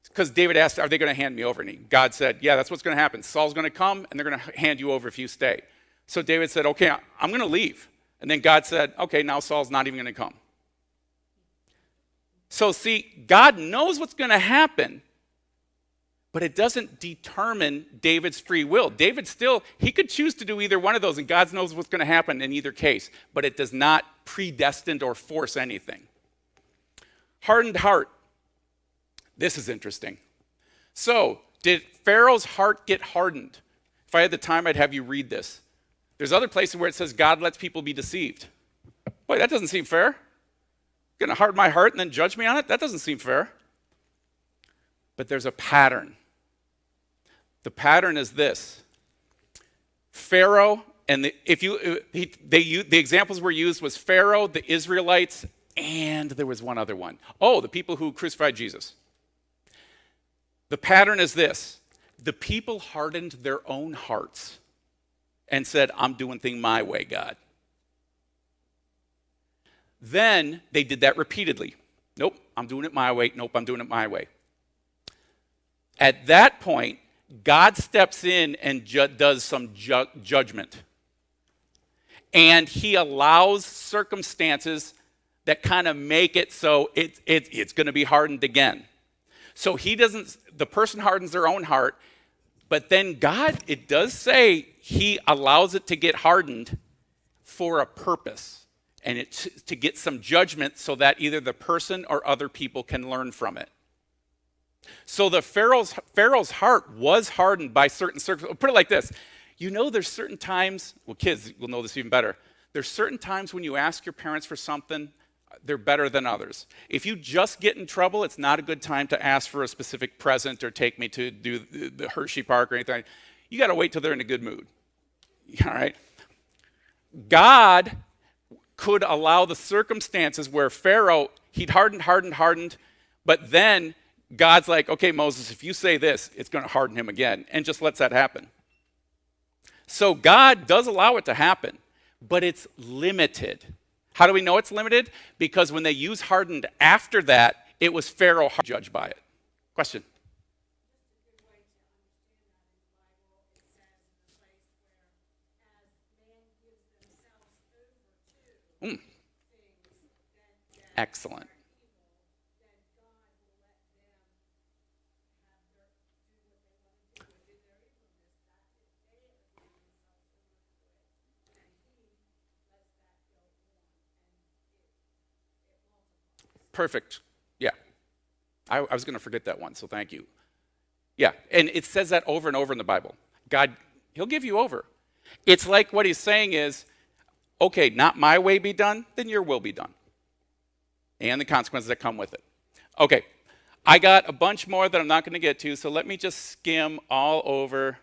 Because David asked, are they going to hand me over? And God said, yeah, that's what's going to happen. Saul's going to come and they're going to hand you over if you stay. So David said, okay, I'm going to leave. And then God said, okay, now Saul's not even going to come. So see, God knows what's going to happen, but it doesn't determine David's free will. David still, he could choose to do either one of those, and God knows what's going to happen in either case, but it does not predestine or force anything. Hardened heart. This is interesting. So, did Pharaoh's heart get hardened? If I had the time, I'd have you read this. There's other places where it says God lets people be deceived. Boy, that doesn't seem fair. You're going to harden my heart and then judge me on it? That doesn't seem fair. But there's a pattern. The pattern is this. Pharaoh, and the examples were used was Pharaoh, the Israelites, and there was one other one. Oh, the people who crucified Jesus. The pattern is this. The people hardened their own hearts and said, I'm doing things my way, God. Then they did that repeatedly. Nope, I'm doing it my way. Nope, I'm doing it my way. At that point, God steps in and does some judgment. And he allows circumstances that kind of make it so it's going to be hardened again. So the person hardens their own heart, but then God, it does say he allows it to get hardened for a purpose. And it's to get some judgment so that either the person or other people can learn from it. So the Pharaoh's heart was hardened by certain circumstances. Put it like this. You know there's certain times, well, kids will know this even better. There's certain times when you ask your parents for something, they're better than others. If you just get in trouble, it's not a good time to ask for a specific present or take me to do the Hershey Park or anything. You got to wait till they're in a good mood. All right? God could allow the circumstances where Pharaoh, he'd hardened, but then God's like, okay, Moses, if you say this, it's going to harden him again, and just lets that happen. So God does allow it to happen, but it's limited. How do we know it's limited? Because when they use hardened after that, it was Pharaoh judged by it. Question? Excellent. Perfect. Yeah. I was going to forget that one, so thank you. Yeah, and it says that over and over in the Bible. God, he'll give you over. It's like what he's saying is, okay, not my way be done, then your will be done. And the consequences that come with it. Okay, I got a bunch more that I'm not going to get to, so let me just skim all over.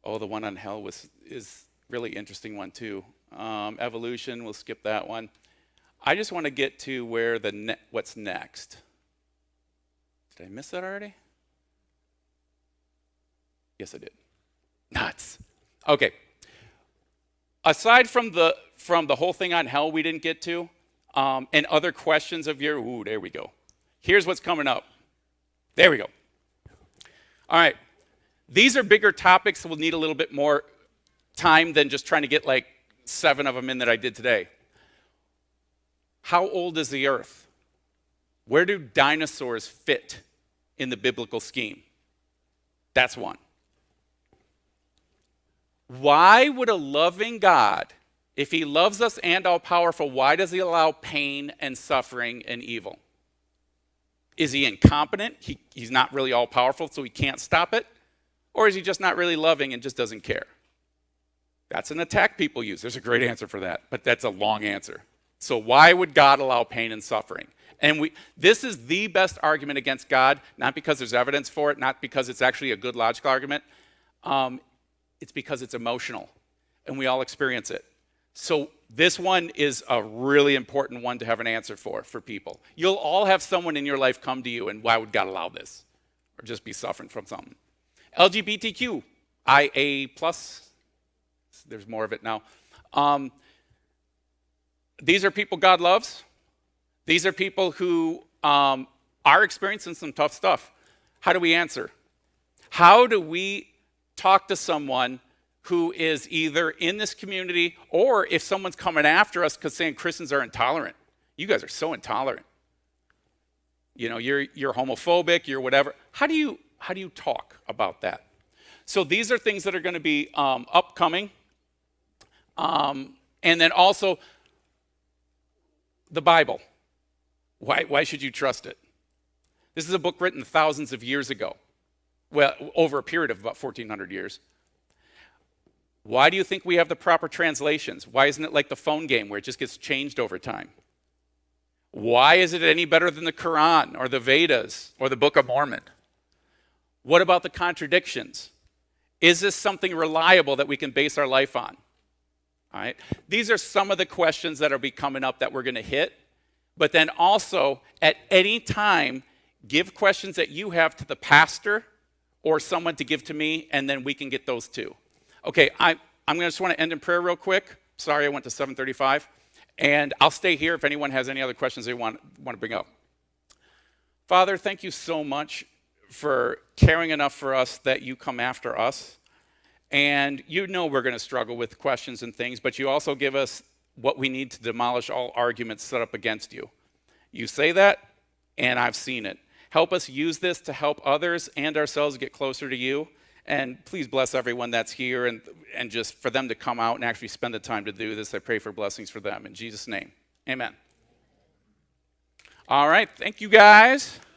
Oh, the one on hell is really interesting one too. Evolution, we'll skip that one. I just want to get to where what's next. Did I miss that already? Yes, I did. Nuts. Okay. Aside from the whole thing on hell we didn't get to, and other questions of there we go. Here's what's coming up. There we go. All right. These are bigger topics, so we'll need a little bit more time than just trying to get like 7 of them in that I did today. How old is the earth? Where do dinosaurs fit in the biblical scheme? That's one. Why would a loving God, if he loves us and all-powerful, why does he allow pain and suffering and evil? Is he incompetent? He's not really all-powerful, so he can't stop it? Or is he just not really loving and just doesn't care? That's an attack people use. There's a great answer for that, but that's a long answer. So why would God allow pain and suffering? And this is the best argument against God, not because there's evidence for it, not because it's actually a good logical argument. It's because it's emotional, and we all experience it. So this one is a really important one to have an answer for people. You'll all have someone in your life come to you, and why would God allow this? Or just be suffering from something. LGBTQ, IA+, there's more of it now. These are people God loves. These are people who are experiencing some tough stuff. How do we answer? How do we talk to someone who is either in this community, or if someone's coming after us because saying Christians are intolerant? You guys are so intolerant. You know, you're homophobic, you're whatever. How do you talk about that? So these are things that are going to be upcoming. And then also the Bible. Why should you trust it? This is a book written thousands of years ago. Well, over a period of about 1,400 years. Why do you think we have the proper translations? Why isn't it like the phone game where it just gets changed over time? Why is it any better than the Quran or the Vedas or the Book of Mormon? What about the contradictions? Is this something reliable that we can base our life on? All right. These are some of the questions that will be coming up that we're going to hit. But then also, at any time, give questions that you have to the pastor or someone to give to me, and then we can get those too. Okay, I'm going to just want to end in prayer real quick. Sorry, I went to 7:35. And I'll stay here if anyone has any other questions they want to bring up. Father, thank you so much for caring enough for us that you come after us. And you know we're going to struggle with questions and things, but you also give us what we need to demolish all arguments set up against you. You say that, and I've seen it. Help us use this to help others and ourselves get closer to you. And please bless everyone that's here and just for them to come out and actually spend the time to do this. I pray for blessings for them. In Jesus' name, amen. All right, thank you guys.